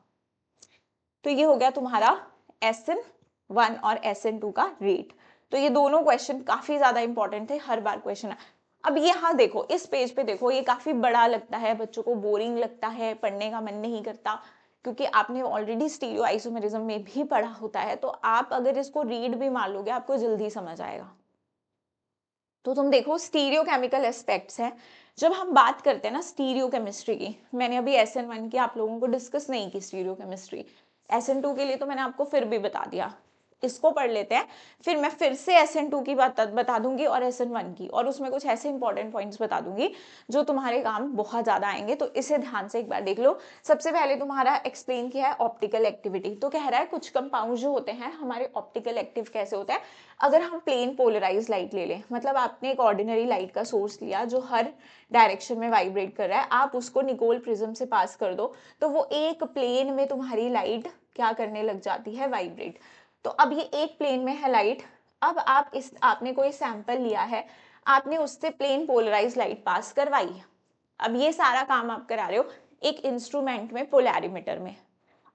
तो ये हो गया तुम्हारा SN1 और SN2 का रेट। तो ये दोनों क्वेश्चन काफी ज्यादा इंपॉर्टेंट थे, हर बार क्वेश्चन। अब यहाँ देखो, इस पेज पे देखो, ये काफी बड़ा लगता है, बच्चों को बोरिंग लगता है, पढ़ने का मन नहीं करता, क्योंकि आपने ऑलरेडी स्टीरियो आइसोमेरिज्म में भी पढ़ा होता है। तो आप अगर इसको रीड भी मान लोगे आपको जल्दी समझ आएगा। तो तुम देखो स्टीरियो केमिकल एस्पेक्ट्स हैं। जब हम बात करते हैं ना स्टीरियो केमिस्ट्री की, मैंने अभी SN1 की आप लोगों को डिस्कस नहीं की स्टीरियो केमिस्ट्री, SN2 के लिए तो मैंने आपको फिर भी बता दिया। इसको पढ़ लेते हैं, फिर मैं फिर से SN2 की बात बता दूंगी और SN1 की, और उसमें कुछ ऐसे इंपॉर्टेंट पॉइंट्स बता दूंगी जो तुम्हारे काम बहुत ज्यादा आएंगे। तो इसे ध्यान से एक बार देख लो। सबसे पहले तुम्हारा एक्सप्लेन किया है ऑप्टिकल एक्टिविटी, तो कह रहा है कुछ कंपाउंड जो होते हैं हमारे ऑप्टिकल एक्टिव कैसे होता है। अगर हम प्लेन पोलराइज लाइट ले लें, मतलब आपने एक ऑर्डिनरी लाइट का सोर्स लिया जो हर डायरेक्शन में वाइब्रेट कर रहा है, आप उसको निकोल प्रिज्म से पास कर दो, तो वो एक प्लेन में तुम्हारी लाइट क्या करने लग जाती है, वाइब्रेट। तो अब ये एक प्लेन में है लाइट। अब आपने कोई सैंपल लिया है, आपने उससे प्लेन पोलराइज लाइट पास करवाई। अब ये सारा काम आप करा रहे हो एक इंस्ट्रूमेंट में, पोलैरिमीटर में।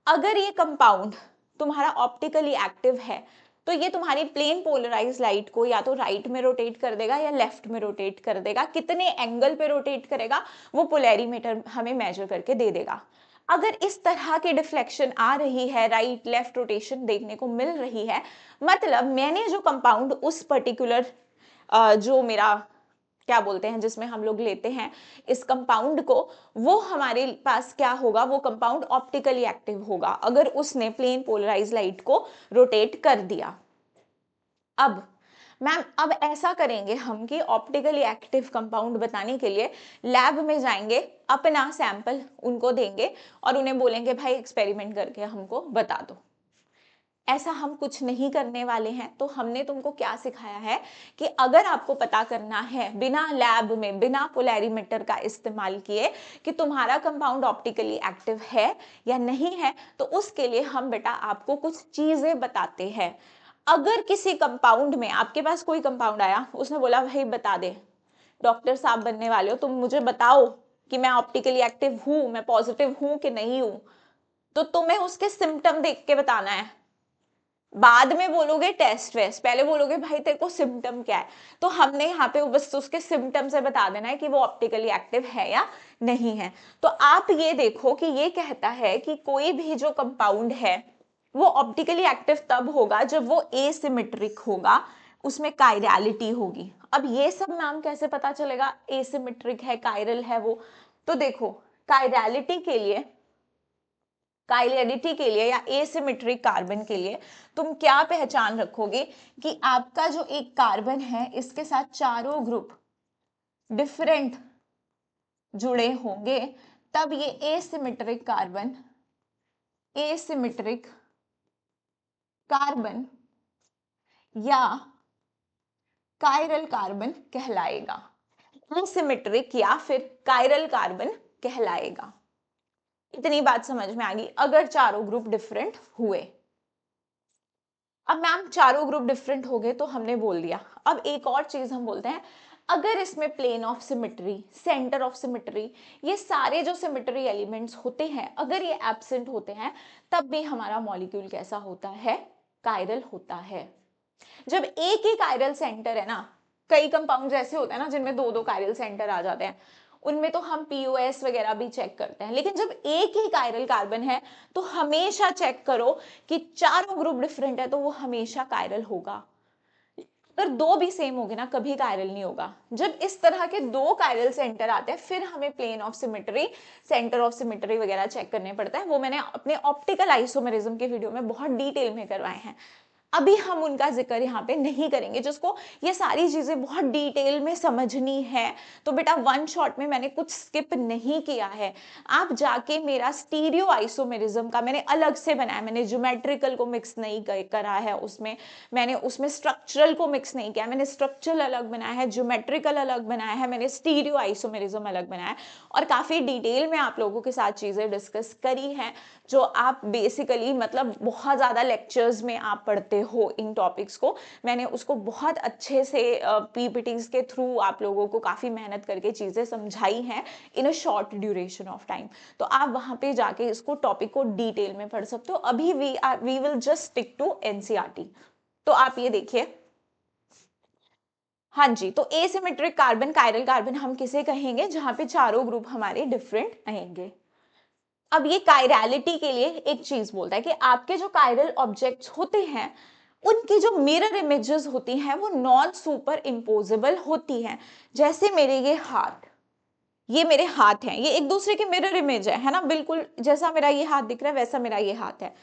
अगर ये कंपाउंड तुम्हारा ऑप्टिकली एक्टिव है, तो ये तुम्हारी प्लेन पोलराइज लाइट को या तो राइट में रोटेट कर देगा या लेफ्ट में रोटेट कर देगा। कितने एंगल पे रोटेट करेगा वो पोलैरिमीटर हमें मेजर करके दे देगा। अगर इस तरह की डिफ्लेक्शन आ रही है, राइट लेफ्ट रोटेशन देखने को मिल रही है, मतलब मैंने जो कंपाउंड उस पर्टिकुलर जो मेरा क्या बोलते हैं जिसमें हम लोग लेते हैं इस कंपाउंड को, वो हमारे पास क्या होगा, वो कंपाउंड ऑप्टिकली एक्टिव होगा अगर उसने प्लेन पोलराइज लाइट को रोटेट कर दिया। अब मैम अब ऐसा करेंगे हम कि ऑप्टिकली एक्टिव कंपाउंड बताने के लिए लैब में जाएंगे, अपना सैंपल उनको देंगे और उन्हें बोलेंगे भाई एक्सपेरिमेंट करके हमको बता दो। ऐसा हम कुछ नहीं करने वाले हैं। तो हमने तुमको क्या सिखाया है कि अगर आपको पता करना है बिना लैब में, बिना पोलैरिमीटर का इस्तेमाल किए कि तुम्हारा कंपाउंड ऑप्टिकली एक्टिव है या नहीं है, तो उसके लिए हम बेटा आपको कुछ चीजें बताते हैं। अगर किसी कंपाउंड में, आपके पास कोई कंपाउंड आया, उसने बोला भाई बता दे, डॉक्टर साहब बनने वाले हो तुम, मुझे बताओ कि मैं ऑप्टिकली एक्टिव हूं, मैं पॉजिटिव हूं कि नहीं हूं, तो तुम्हें उसके सिम्टम देख के बताना है। बाद में बोलोगे टेस्ट वेस्ट, पहले बोलोगे भाई तेरे को सिम्टम क्या है। तो हमने यहाँ पे बस उसके सिम्टम से बता देना है कि वो ऑप्टिकली एक्टिव है या नहीं है। तो आप ये देखो कि ये कहता है कि कोई भी जो कंपाउंड है वो ऑप्टिकली एक्टिव तब होगा जब वो एसिमेट्रिक होगा, उसमें कायरलिटी होगी। अब ये सब नाम कैसे पता चलेगा एसिमेट्रिक है, कायरल है वो। तो देखो कायरलिटी के लिए, काइलिडिटी के लिए या एसिमेट्रिक कार्बन के लिए तुम क्या पहचान रखोगे कि आपका जो एक कार्बन है इसके साथ चारों ग्रुप डिफरेंट जुड़े होंगे, तब ये एसिमेट्रिक कार्बन, एसिमेट्रिक कार्बन या कायरल कार्बन कहलाएगा, एसिमेट्रिक या फिर कायरल कार्बन कहलाएगा। इतनी बात समझ में आ गई अगर चारों ग्रुप डिफरेंट हुए। अब मैम चारों ग्रुप डिफरेंट हो गए तो हमने बोल दिया, अब एक और चीज हम बोलते हैं, अगर इसमें plane of symmetry, centre of symmetry, ये सारे जो सिमेट्री एलिमेंट्स होते हैं अगर ये एब्सेंट होते हैं तब भी हमारा मॉलिक्यूल कैसा होता है, कायरल होता है। जब एक ही कायरल सेंटर है ना, कई कंपाउंड ऐसे होते हैं ना जिनमें दो दो कायरल सेंटर आ जाते हैं, उनमें तो हम पीओएस वगैरह भी चेक करते हैं, लेकिन जब एक ही कायरल कार्बन है तो हमेशा चेक करो कि चारों ग्रुप डिफरेंट है तो वो हमेशा कायरल होगा। अगर दो भी सेम होगे ना कभी कायरल नहीं होगा। जब इस तरह के दो कायरल सेंटर आते हैं फिर हमें plane of symmetry, centre of symmetry वगैरह चेक करने पड़ता है, वो मैंने अपने ऑप्टिकल आइसोमेरिज्म के वीडियो में बहुत डिटेल में करवाए हैं, अभी हम उनका जिक्र यहाँ पे नहीं करेंगे। जिसको ये सारी चीजें बहुत डिटेल में समझनी है तो बेटा वन शॉट में मैंने कुछ स्किप नहीं किया है, आप जाके मेरा स्टीरियो आइसोमेरिज्म का मैंने अलग से बनाया, मैंने ज्योमेट्रिकल को मिक्स नहीं करा है उसमें, मैंने उसमें स्ट्रक्चरल को मिक्स नहीं किया, मैंने स्ट्रक्चरल अलग बनाया है, ज्योमेट्रिकल अलग बनाया है, मैंने स्टीरियो आइसोमेरिज्म अलग बनाया है, और काफी डिटेल में आप लोगों के साथ चीजें डिस्कस करी हैं जो आप बेसिकली मतलब बहुत ज्यादा लेक्चर्स में आप पढ़ते हो इन टॉपिक्स को। मैंने उसको बहुत अच्छे से पीपीटीज के थ्रू आप लोगों को काफी मेहनत करके चीजें समझाई हैं in a short duration of time, तो आप वहां पे जाके इसको टॉपिक को डिटेल में पढ़ सकते हो। अभी we will just stick to NCERT. तो आप ये देखिए, हाँ जी, तो एसिमेट्रिक कार्बन, कायरल कार्बन हम किसे कहेंगे जहां पे चारों ग्रुप हमारे डिफरेंट आएंगे। अब ये कायरलिटी के लिए एक चीज बोलता है कि आपके जो कायरल ऑब्जेक्ट्स होते हैं उनकी जो मिरर इमेजेस होती हैं वो नॉन सुपर इम्पोजेबल होती हैं। जैसे मेरे ये हाथ, ये मेरे हाथ हैं, ये एक दूसरे के मिरर इमेज है ना, बिल्कुल जैसा मेरा ये हाथ दिख रहा है वैसा मेरा ये हाथ है।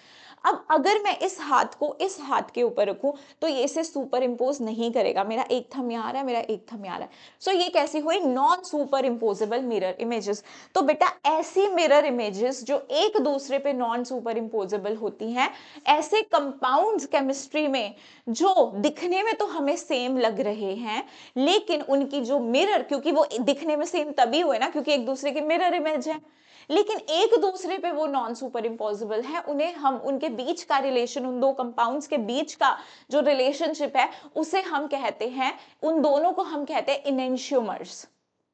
अब अगर मैं इस हाथ को इस हाथ के ऊपर रखूं तो ये इसे सुपर इम्पोज नहीं करेगा, मेरा एक थंब यहाँ आ रहा है, मेरा एक थंब यहाँ आ रहा है, सो ये कैसी हुई, non superimposable mirror images. तो बेटा ऐसी मिरर इमेजेस जो एक दूसरे पे नॉन सुपर इम्पोजेबल होती हैं, ऐसे कंपाउंड्स केमिस्ट्री में जो दिखने में तो हमें सेम लग रहे हैं लेकिन उनकी जो मिरर, क्योंकि वो दिखने में सेम तभी हुए ना क्योंकि एक दूसरे के मिरर इमेज है, लेकिन एक दूसरे पे वो नॉन सुपर इम्पॉसिबल है, उन्हें हम उनके बीच का रिलेशन, उन दो कंपाउंड्स के बीच का जो रिलेशनशिप है उसे हम कहते हैं, उन दोनों को हम कहते हैं इनेंशियोमर्स।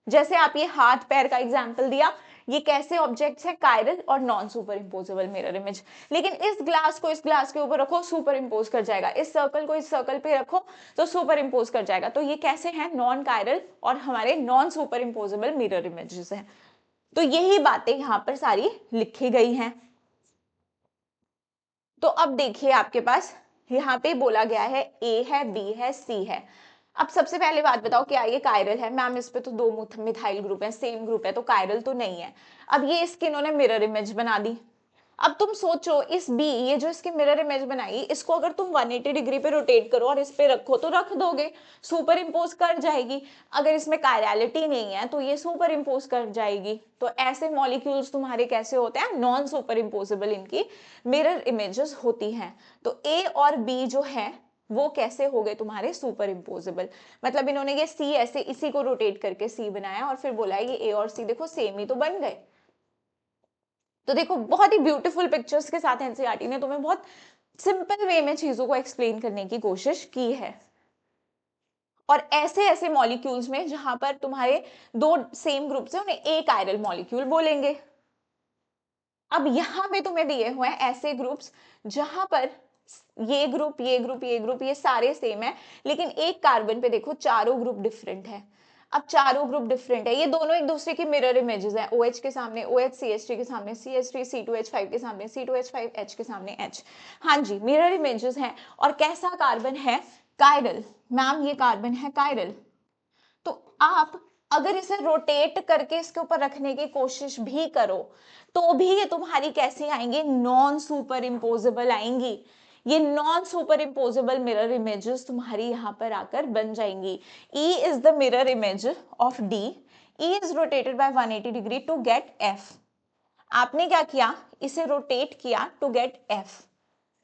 जैसे आप ये हाथ पैर का एग्जाम्पल दिया, ये कैसे ऑब्जेक्ट्स हैं, कायरल और non superimposable mirror image. लेकिन इस ग्लास को इस ग्लास के ऊपर रखो सुपर इम्पोज कर जाएगा, इस सर्कल को इस सर्कल पे रखो तो सुपर इम्पोज कर जाएगा, तो ये कैसे हैं, नॉन कायरल और हमारे non superimposable mirror images हैं। तो यही बातें यहां पर सारी लिखी गई हैं। तो अब देखिए आपके पास यहाँ पे बोला गया है ए है, बी है, सी है। अब सबसे पहले बात बताओ क्या ये कायरल है, मैम इस पे तो दो मिथाइल ग्रुप है, सेम ग्रुप है तो कायरल तो नहीं है। अब ये इसकी इन्होंने मिरर इमेज बना दी। अब तुम सोचो इस बी, ये जो इसकी मिरर इमेज बनाई, इसको अगर तुम 180 डिग्री पे रोटेट करो और इस पे रखो तो रख दोगे, सुपर इम्पोज कर जाएगी। अगर इसमें कायरलिटी नहीं है तो ये सुपर इम्पोज कर जाएगी। तो ऐसे मॉलिक्यूल्स तुम्हारे कैसे होते हैं, नॉन सुपर इम्पोजेबल इनकी मिरर इमेजेस होती हैं। तो ए और बी जो है वो कैसे हो गए तुम्हारे सुपर इम्पोजेबल, मतलब इन्होंने ये सी ऐसे इसी को रोटेट करके सी बनाया और फिर बोला ये ए और सी देखो सेम ही तो बन गए। तो देखो बहुत ही ब्यूटीफुल पिक्चर्स के साथ एनसीईआरटी ने तुम्हें बहुत सिंपल वे में चीजों को एक्सप्लेन करने की कोशिश की है। और ऐसे ऐसे मॉलिक्यूल्स में जहां पर तुम्हारे दो सेम ग्रुप्स हैं उन्हें एक आयरल मॉलिक्यूल बोलेंगे। अब यहां पे तुम्हें दिए हुए हैं ऐसे ग्रुप्स जहां पर ये ग्रुप ये ग्रुप ये ग्रुप ये सारे सेम है लेकिन एक कार्बन पे देखो चारों ग्रुप डिफरेंट है। अब चारों ग्रुप डिफरेंट है, ये दोनों एक दूसरे की मिरर इमेजेस है, OH के सामने OH, CH3 के सामने CH3, C2H5 के सामने C2H5, H के सामने H। हाँ जी, मिरर इमेजेस हैं। और कैसा कार्बन है, कायरल। मैम ये कार्बन है कायरल। तो आप अगर इसे रोटेट करके इसके ऊपर रखने की कोशिश भी करो तो भी ये तुम्हारी कैसी आएंगी, नॉन सुपर इम्पोजेबल आएंगी। ये non superimposable mirror images तुम्हारी यहां पर आकर बन जाएंगी। E is the mirror image of D। E is rotated by 180 degree to get F। आपने क्या किया, इसे रोटेट किया टू गेट F।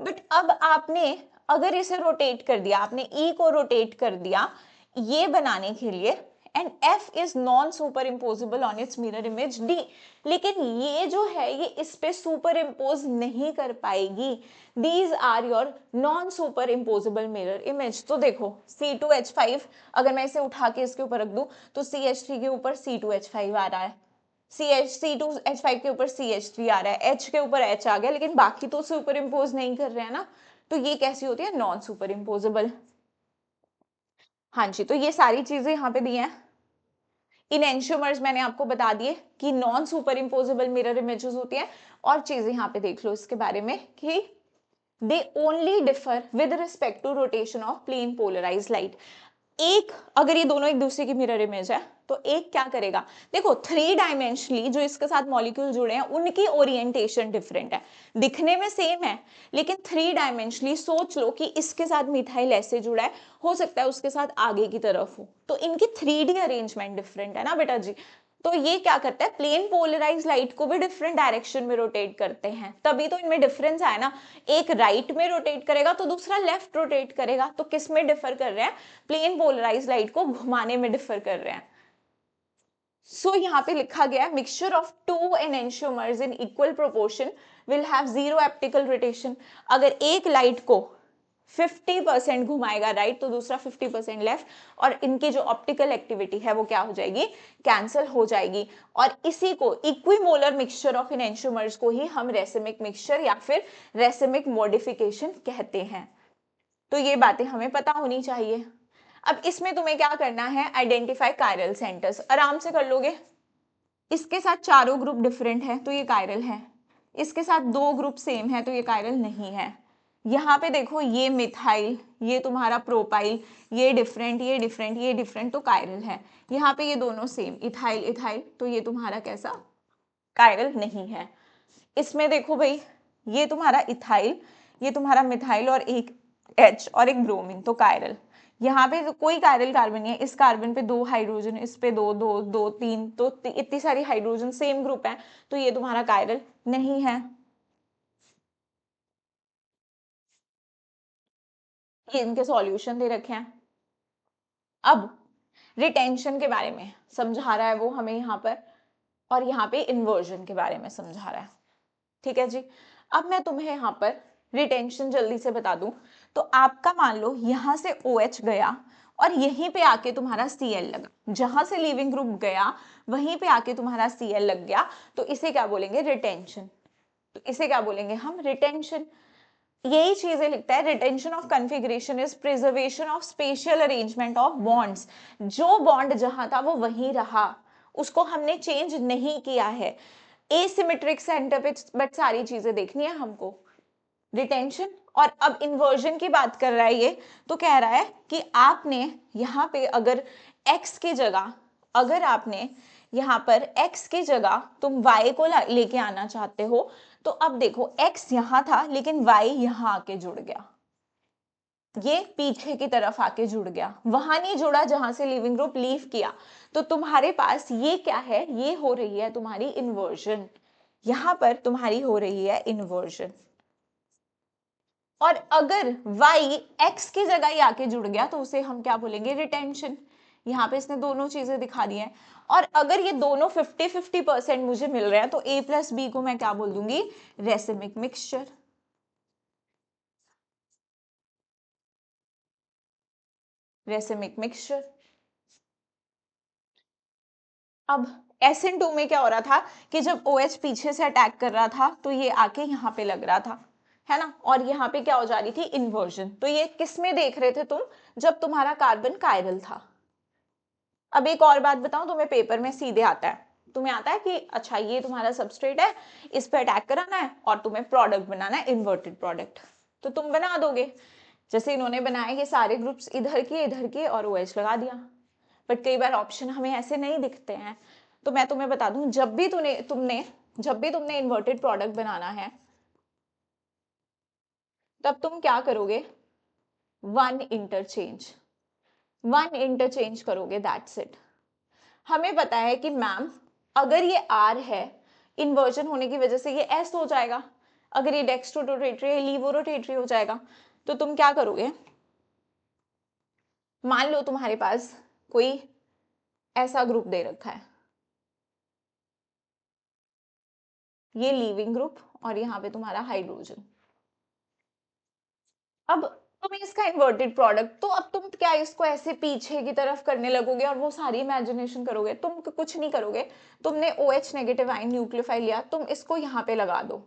बट अब आपने अगर इसे रोटेट कर दिया, आपने ई को रोटेट कर दिया ये बनाने के लिए, and F is non super imposable on it's mirror image D, लेकिन ये जो है ये इस पे सुपर इम्पोज नहीं कर पाएगी। These are your non superimposable mirror image. तो देखो C2H5 अगर मैं इसे उठा के इसके ऊपर रख दूं तो CH3 के ऊपर C2H5 आ रहा है, C2H5 के ऊपर CH3 आ रहा है, H के ऊपर H आ गया, लेकिन बाकी तो सुपर इम्पोज नहीं कर रहे हैं ना, तो ये कैसी होती है, नॉन सुपर इम्पोजेबल। हाँ जी, तो ये सारी चीजें यहाँ पे दी हैं। इन एंशियोमर्स मैंने आपको बता दिए कि non superimposable mirror images होती हैं, और चीजें यहाँ पे देख लो इसके बारे में कि they only differ with respect to rotation of plane polarise light. एक अगर ये दोनों एक दूसरे की मिरर इमेज है तो एक क्या करेगा, देखो थ्री डायमेंशनली जो इसके साथ मॉलिक्यूल जुड़े हैं उनकी ओरिएंटेशन डिफरेंट है, दिखने में सेम है, लेकिन थ्री डायमेंशनली सोच लो कि इसके साथ मिथाइल ऐसे जुड़ा है, हो सकता है उसके साथ आगे की तरफ हो, तो इनकी 3D अरेंजमेंट डिफरेंट है ना बेटा जी। तो ये क्या करता है, प्लेन पोलराइज लाइट को भी डिफरेंट डायरेक्शन में रोटेट करते हैं, तभी तो इनमें डिफरेंस आया ना, एक राइट में रोटेट करेगा तो दूसरा लेफ्ट रोटेट करेगा, तो किस में डिफर कर रहे हैं, प्लेन पोलराइज लाइट को घुमाने में डिफर कर रहे हैं। सो यहाँ पे लिखा गया है mixture of two enantiomers in equal proportion will have zero optical rotation. अगर एक लाइट को 50% घुमाएगा राइट तो दूसरा 50% लेफ्ट, और इनकी जो ऑप्टिकल एक्टिविटी है वो क्या हो जाएगी, कैंसिल हो जाएगी। और इसी को इक्विमोलर मिक्सचर ऑफ एनेंशियोमर्स को ही हम रेसिमिक मिक्सचर या फिर रेसिमिक मॉडिफिकेशन कहते हैं। तो ये बातें हमें पता होनी चाहिए। अब इसमें तुम्हें क्या करना है, आइडेंटिफाई कायरल सेंटर्स, आराम से कर लोगे। इसके साथ चारों ग्रुप डिफरेंट है तो ये कायरल है, इसके साथ दो ग्रुप सेम है तो ये कायरल नहीं है। यहाँ पे देखो ये मिथाइल, ये तुम्हारा प्रोपाइल, ये डिफरेंट ये डिफरेंट ये डिफरेंट, तो कायरल है। यहाँ पे ये दोनों सेम इथाइल इथाइल, तो ये तुम्हारा कैसा, कायरल नहीं है। इसमें देखो भाई ये तुम्हारा इथाइल, ये तुम्हारा मिथाइल और एक H और एक ब्रोमीन, तो कायरल। यहाँ पे तो कोई कायरल कार्बन नहीं है, इस कार्बन पे दो हाइड्रोजन, इस पे दो दो दो तीन, तो इतनी सारी हाइड्रोजन सेम ग्रुप है, तो ये तुम्हारा कायरल नहीं है। ये इनके सॉल्यूशन दे रखे हैं। अब रिटेंशन के बारे में समझा रहा है वो हमें यहाँ पर, और यहाँ पे इन्वर्जन के बारे में समझा रहा है। ठीक है जी। अब मैं तुम्हें यहाँ पर रिटेंशन जल्दी से बता दूं, तो आपका मान लो यहाँ से OH गया और यहीं पे आके तुम्हारा Cl लगा, जहां से लीविंग ग्रुप गया वहीं पे आके तुम्हारा Cl लग गया, तो इसे क्या बोलेंगे, रिटेंशन। तो इसे क्या बोलेंगे हम, रिटेंशन। यही चीजें लिखता है, retention of configuration is preservation of spatial arrangement of bonds. जो बॉन्ड जहां था वो वहीं रहा, उसको हमने चेंज नहीं किया है। एसिमेट्रिक सेंटर पे बट सारी चीजें देखनी है हमको, रिटेंशन। और अब इन्वर्जन की बात कर रहा है ये, तो कह रहा है कि आपने यहाँ पे अगर x की जगह, अगर आपने यहाँ पर x की जगह तुम y को लेके आना चाहते हो, तो अब देखो x यहाँ था लेकिन y यहाँ आके जुड़ गया, ये पीछे की तरफ आके जुड़ गया, वहां नहीं जुड़ा जहां से लिविंग ग्रुप लीव किया, तो तुम्हारे पास ये क्या है, ये हो रही है तुम्हारी इन्वर्जन, यहां पर तुम्हारी हो रही है इन्वर्जन। और अगर y x की जगह ही आके जुड़ गया तो उसे हम क्या बोलेंगे, रिटेंशन। यहाँ पे इसने दोनों चीजें दिखा दी हैं। और अगर ये दोनों 50-50% मुझे मिल रहे हैं तो a प्लस बी को मैं क्या बोल दूंगी, रेसिमिक मिक्सचर। Racemic mixture. अब SN2 में क्या हो रहा था कि जब OH पीछे से अटैक कर रहा था तो ये आके यहाँ पे लग रहा था, है ना, और यहाँ पे क्या हो जा रही थी, इन्वर्जन। तो ये किस में देख रहे थे तुम, जब तुम्हारा कार्बन कायरल था। अब एक और बात बताऊं, तुम्हें पेपर में सीधे आता है, तुम्हें आता है कि अच्छा ये तुम्हारा सबस्ट्रेट है, इस पे अटैक कराना है और तुम्हें प्रोडक्ट बनाना है, इन्वर्टेड प्रोडक्ट, तो तुम बना दोगे। जैसे इन्होंने बनाए ये सारे ग्रुप्स इधर के और OH लगा दिया। बट कई बार ऑप्शन हमें ऐसे नहीं दिखते हैं, तो मैं तुम्हें बता दूं, जब भी तुमने इन्वर्टेड प्रोडक्ट बनाना है तब तुम क्या करोगे, वन इंटरचेंज करोगे, दैट्स इट। हमें पता है कि मैम अगर ये R है, इन्वर्जन होने की वजह से ये S हो जाएगा। अगर ये डेक्स्ट्रो रोटेटरी है, लीवो रोटेटरी हो जाएगा। तो तुम क्या करोगे, मान लो तुम्हारे पास कोई ऐसा ग्रुप दे रखा है, ये लीविंग ग्रुप और यहाँ पे तुम्हारा हाइड्रोजन। अब तुम इसका इन्वर्टेड प्रोडक्ट, तो अब तुम क्या इसको ऐसे पीछे की तरफ करने लगोगे और वो सारी इमेजिनेशन करोगे? तुम कुछ नहीं करोगे। तुमने OH नेगेटिव आयन न्यूक्लियोफाइल लिया, तुम इसको यहाँ पे लगा दो,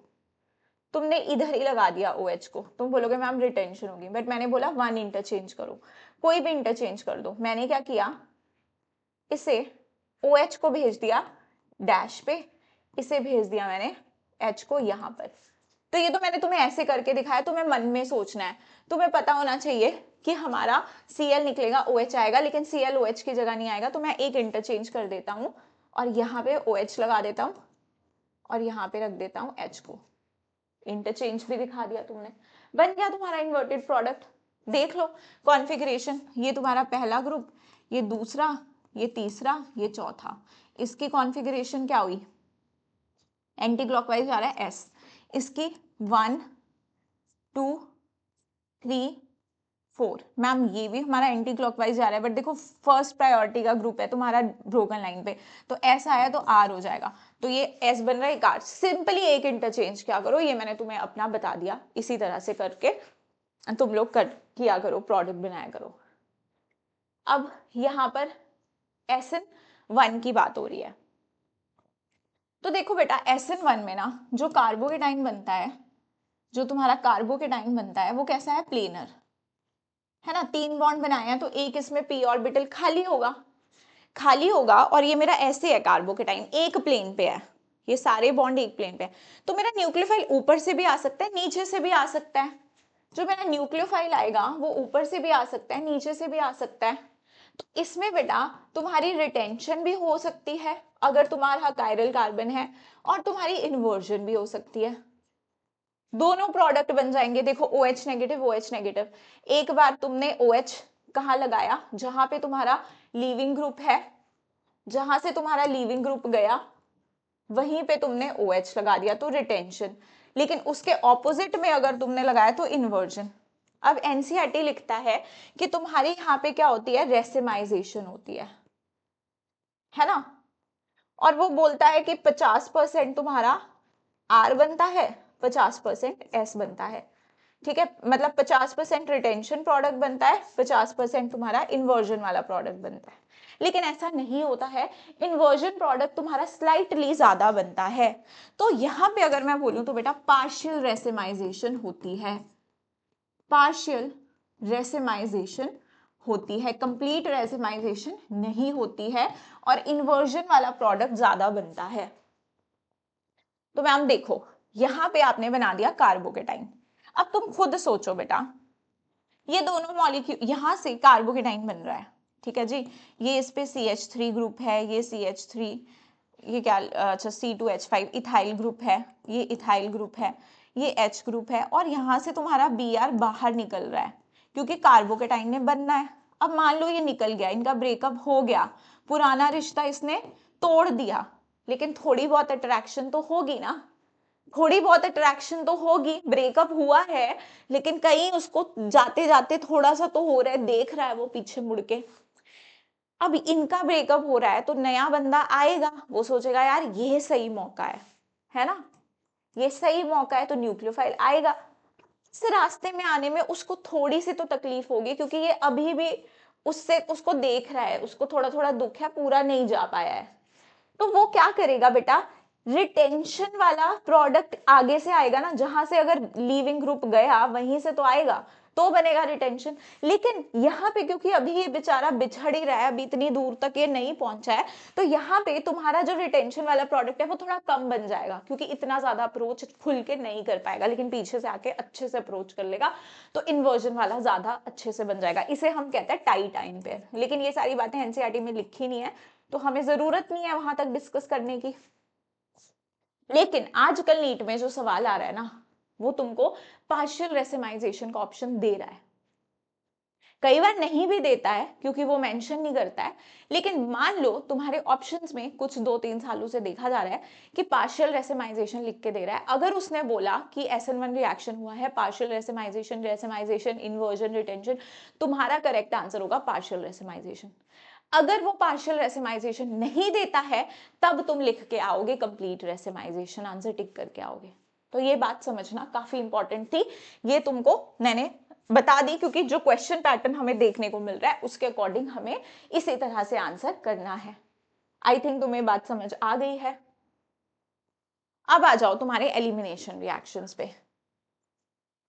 तुमने इधर ही लगा दिया OH को। तुम बोलोगे मैम रिटेंशन होगी, बट मैंने बोला 1 इंटरचेंज करो, कोई भी इंटरचेंज कर दो। मैंने क्या किया, इसे OH को भेज दिया डैश पे, इसे भेज दिया मैंने H को यहाँ पर। तो ये तो मैंने तुम्हें ऐसे करके दिखाया, तुम्हें मन में सोचना है। तुम्हें पता होना चाहिए कि हमारा Cl निकलेगा, OH आएगा, लेकिन Cl OH की जगह नहीं आएगा। तो मैं एक इंटरचेंज कर देता हूँ और यहाँ पे OH लगा देता हूँ और यहाँ पे रख देता हूँ H को। इंटरचेंज भी दिखा दिया तुमने, बन गया तुम्हारा इन्वर्टेड प्रोडक्ट। देख लो कॉन्फ़िगरेशन, ये तुम्हारा पहला ग्रुप, ये दूसरा, ये तीसरा, ये चौथा। इसकी कॉन्फ़िगरेशन क्या हुई, एंटी क्लॉकवाइज जा रहा है S, इसकी 1 2 3 4। मैम ये भी हमारा एंटी क्लॉकवाइज जा रहा है, बट देखो फर्स्ट प्रायोरिटी का ग्रुप है तुम्हारा ब्रोकन लाइन पे, तो S आया तो R हो जाएगा। तो ये S बन रहा है, एक R। सिंपली एक इंटरचेंज क्या करो, ये मैंने तुम्हें अपना बता दिया, इसी तरह से करके तुम लोग किया करो, प्रोडक्ट बनाया करो। अब यहाँ पर SN1 की बात हो रही है। तो देखो बेटा SN1 में ना जो कार्बोकेटाइन बनता है, जो तुम्हारा कार्बोकेटाइन बनता है वो कैसा है, प्लेनर है ना। 3 बॉन्ड बनाए हैं तो एक इसमें p ऑर्बिटल खाली होगा, खाली होगा, और ये मेरा ऐसे है कार्बोकेटाइन, एक प्लेन पे है, ये सारे बॉन्ड एक प्लेन पे है। तो मेरा न्यूक्लियोफाइल ऊपर से भी आ सकता है, नीचे से भी आ सकता है। जो मेरा न्यूक्लियोफाइल आएगा वो ऊपर से भी आ सकता है, नीचे से भी आ सकता है। तो इसमें बेटा तुम्हारी रिटेंशन भी हो सकती है अगर तुम्हारा कायरल कार्बन है, और तुम्हारी इन्वर्जन भी हो सकती है। दोनों प्रोडक्ट बन जाएंगे। देखो OH नेगेटिव, OH नेगेटिव, एक बार तुमने OH कहाँ लगाया, जहां पे तुम्हारा लीविंग ग्रुप है, जहां से तुम्हारा लीविंग ग्रुप गया वहीं पे तुमने OH लगा दिया, तो रिटेंशन। लेकिन उसके ऑपोजिट में अगर तुमने लगाया तो इन्वर्जन। अब NCERT लिखता है कि तुम्हारी यहाँ पे क्या होती है, रेसिमाइजेशन होती है ना। और वो बोलता है कि 50% तुम्हारा R बनता है, 50% S बनता है। ठीक है, मतलब 50% रिटेंशन प्रोडक्ट बनता है, 50% तुम्हारा इन्वर्जन वाला प्रोडक्ट बनता है। लेकिन ऐसा नहीं होता है, इन्वर्जन प्रोडक्ट तुम्हारा स्लाइटली ज्यादा बनता है। तो यहाँ पे अगर मैं बोलूं तो बेटा पार्शियल रेसिमाइजेशन होती है, पार्शियल रेसिमाइजेशन होती है, कंप्लीट रेसिमाइजेशन नहीं होती है, और इन्वर्जन वाला प्रोडक्ट ज्यादा बनता है। तो मैम देखो यहाँ पे आपने बना दिया कार्बोकेटाइन। अब तुम खुद सोचो बेटा, ये दोनों मॉलिक्यूल यहाँ से कार्बोकेटाइन बन रहा है, ठीक है जी। ये इस पे CH3 ग्रुप है, ये CH3, ये क्या, अच्छा C2H5 इथाइल ग्रुप है, ये इथाइल ग्रुप है, ये H ग्रुप है, और यहाँ से तुम्हारा Br बाहर निकल रहा है क्योंकि कार्बोकेटाइन ने बनना है। अब मान लो ये निकल गया, इनका ब्रेकअप हो गया, पुराना रिश्ता इसने तोड़ दिया, लेकिन थोड़ी बहुत अट्रैक्शन तो होगी ना, थोड़ी बहुत अट्रैक्शन तो होगी। ब्रेकअप हुआ है लेकिन कहीं उसको जाते जाते थोड़ा सा तो हो रहा है, देख रहा है वो पीछे मुड़ के। अब इनका ब्रेकअप हो रहा है तो नया बंदा आएगा, वो सोचेगा यार ये सही मौका है ना, ये सही मौका है, तो न्यूक्लियोफाइल आएगा। इस रास्ते में आने में उसको थोड़ी सी तो तकलीफ होगी क्योंकि ये अभी भी उससे उसको देख रहा है, उसको थोड़ा थोड़ा दुख है, पूरा नहीं जा पाया है। तो वो क्या करेगा बेटा, रिटेंशन वाला प्रोडक्ट आगे से आएगा ना, जहां से अगर लीविंग ग्रुप गया वहीं से तो आएगा, तो बनेगा रिटेंशन। लेकिन यहाँ पे क्योंकि अभी ये बेचारा बिछड़ ही रहा है, अभी इतनी दूर तक ये नहीं पहुंचा है, तो यहाँ पे तुम्हारा जो रिटेंशन वाला प्रोडक्ट है वो थोड़ा कम बन जाएगा क्योंकि इतना ज्यादा अप्रोच खुल के नहीं कर पाएगा, लेकिन पीछे से आके अच्छे से अप्रोच कर लेगा, तो इन्वर्जन वाला ज्यादा अच्छे से बन जाएगा। इसे हम कहते हैं टाइट आयन पेयर। लेकिन ये सारी बातें NCERT में लिखी नहीं है, तो हमें जरूरत नहीं है वहां तक डिस्कस करने की। लेकिन आजकल नीट में जो सवाल आ रहा है ना, वो तुमको पार्शियल रेसिमाइजेशन का ऑप्शन दे रहा है। कई बार नहीं भी देता है क्योंकि वो मेंशन नहीं करता है, लेकिन मान लो तुम्हारे ऑप्शंस में कुछ 2-3 सालों से देखा जा रहा है कि पार्शियल रेसेमाइजेशन लिख के दे रहा है। अगर उसने बोला कि SN1 रिएक्शन हुआ है, पार्शियल रेसेमाइजेशन, रेसेमाइजेशन, इन्वर्जन, रिटेंशन, तुम्हारा करेक्ट आंसर होगा पार्शियल रेसेमाइजेशन। अगर वो पार्शियल रेसेमाइजेशन नहीं देता है, तब तुम लिख के आओगे कंप्लीट रेसेमाइजेशन, आंसर टिक करके आओगे। तो ये बात समझना काफी इंपॉर्टेंट थी, ये तुमको मैंने बता दी, क्योंकि जो क्वेश्चन पैटर्न हमें देखने को मिल रहा है उसके अकॉर्डिंग हमें इसी तरह से आंसर करना है। आई थिंक तुम्हें बात समझ आ गई है। अब आ जाओ तुम्हारे एलिमिनेशन रिएक्शंस पे।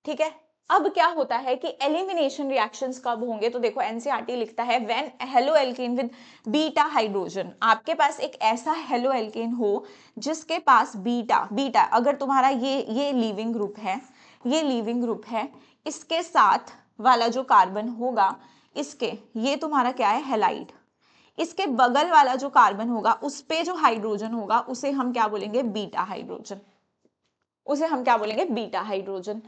ठीक है, अब क्या होता है कि एलिमिनेशन रिएक्शंस कब होंगे, तो देखो एनसीईआरटी लिखता है when halo alkane with beta hydrogen, आपके पास एक ऐसा हेलो एल्केन हो जिसके पास बीटा, बीटा अगर तुम्हारा ये लीविंग ग्रुप है, ये लीविंग ग्रुप है, इसके साथ वाला जो कार्बन होगा, इसके ये तुम्हारा क्या है, हेलाइड, इसके बगल वाला जो कार्बन होगा उस पे जो हाइड्रोजन होगा उसे हम क्या बोलेंगे, बीटा हाइड्रोजन, उसे हम क्या बोलेंगे, बीटा हाइड्रोजन।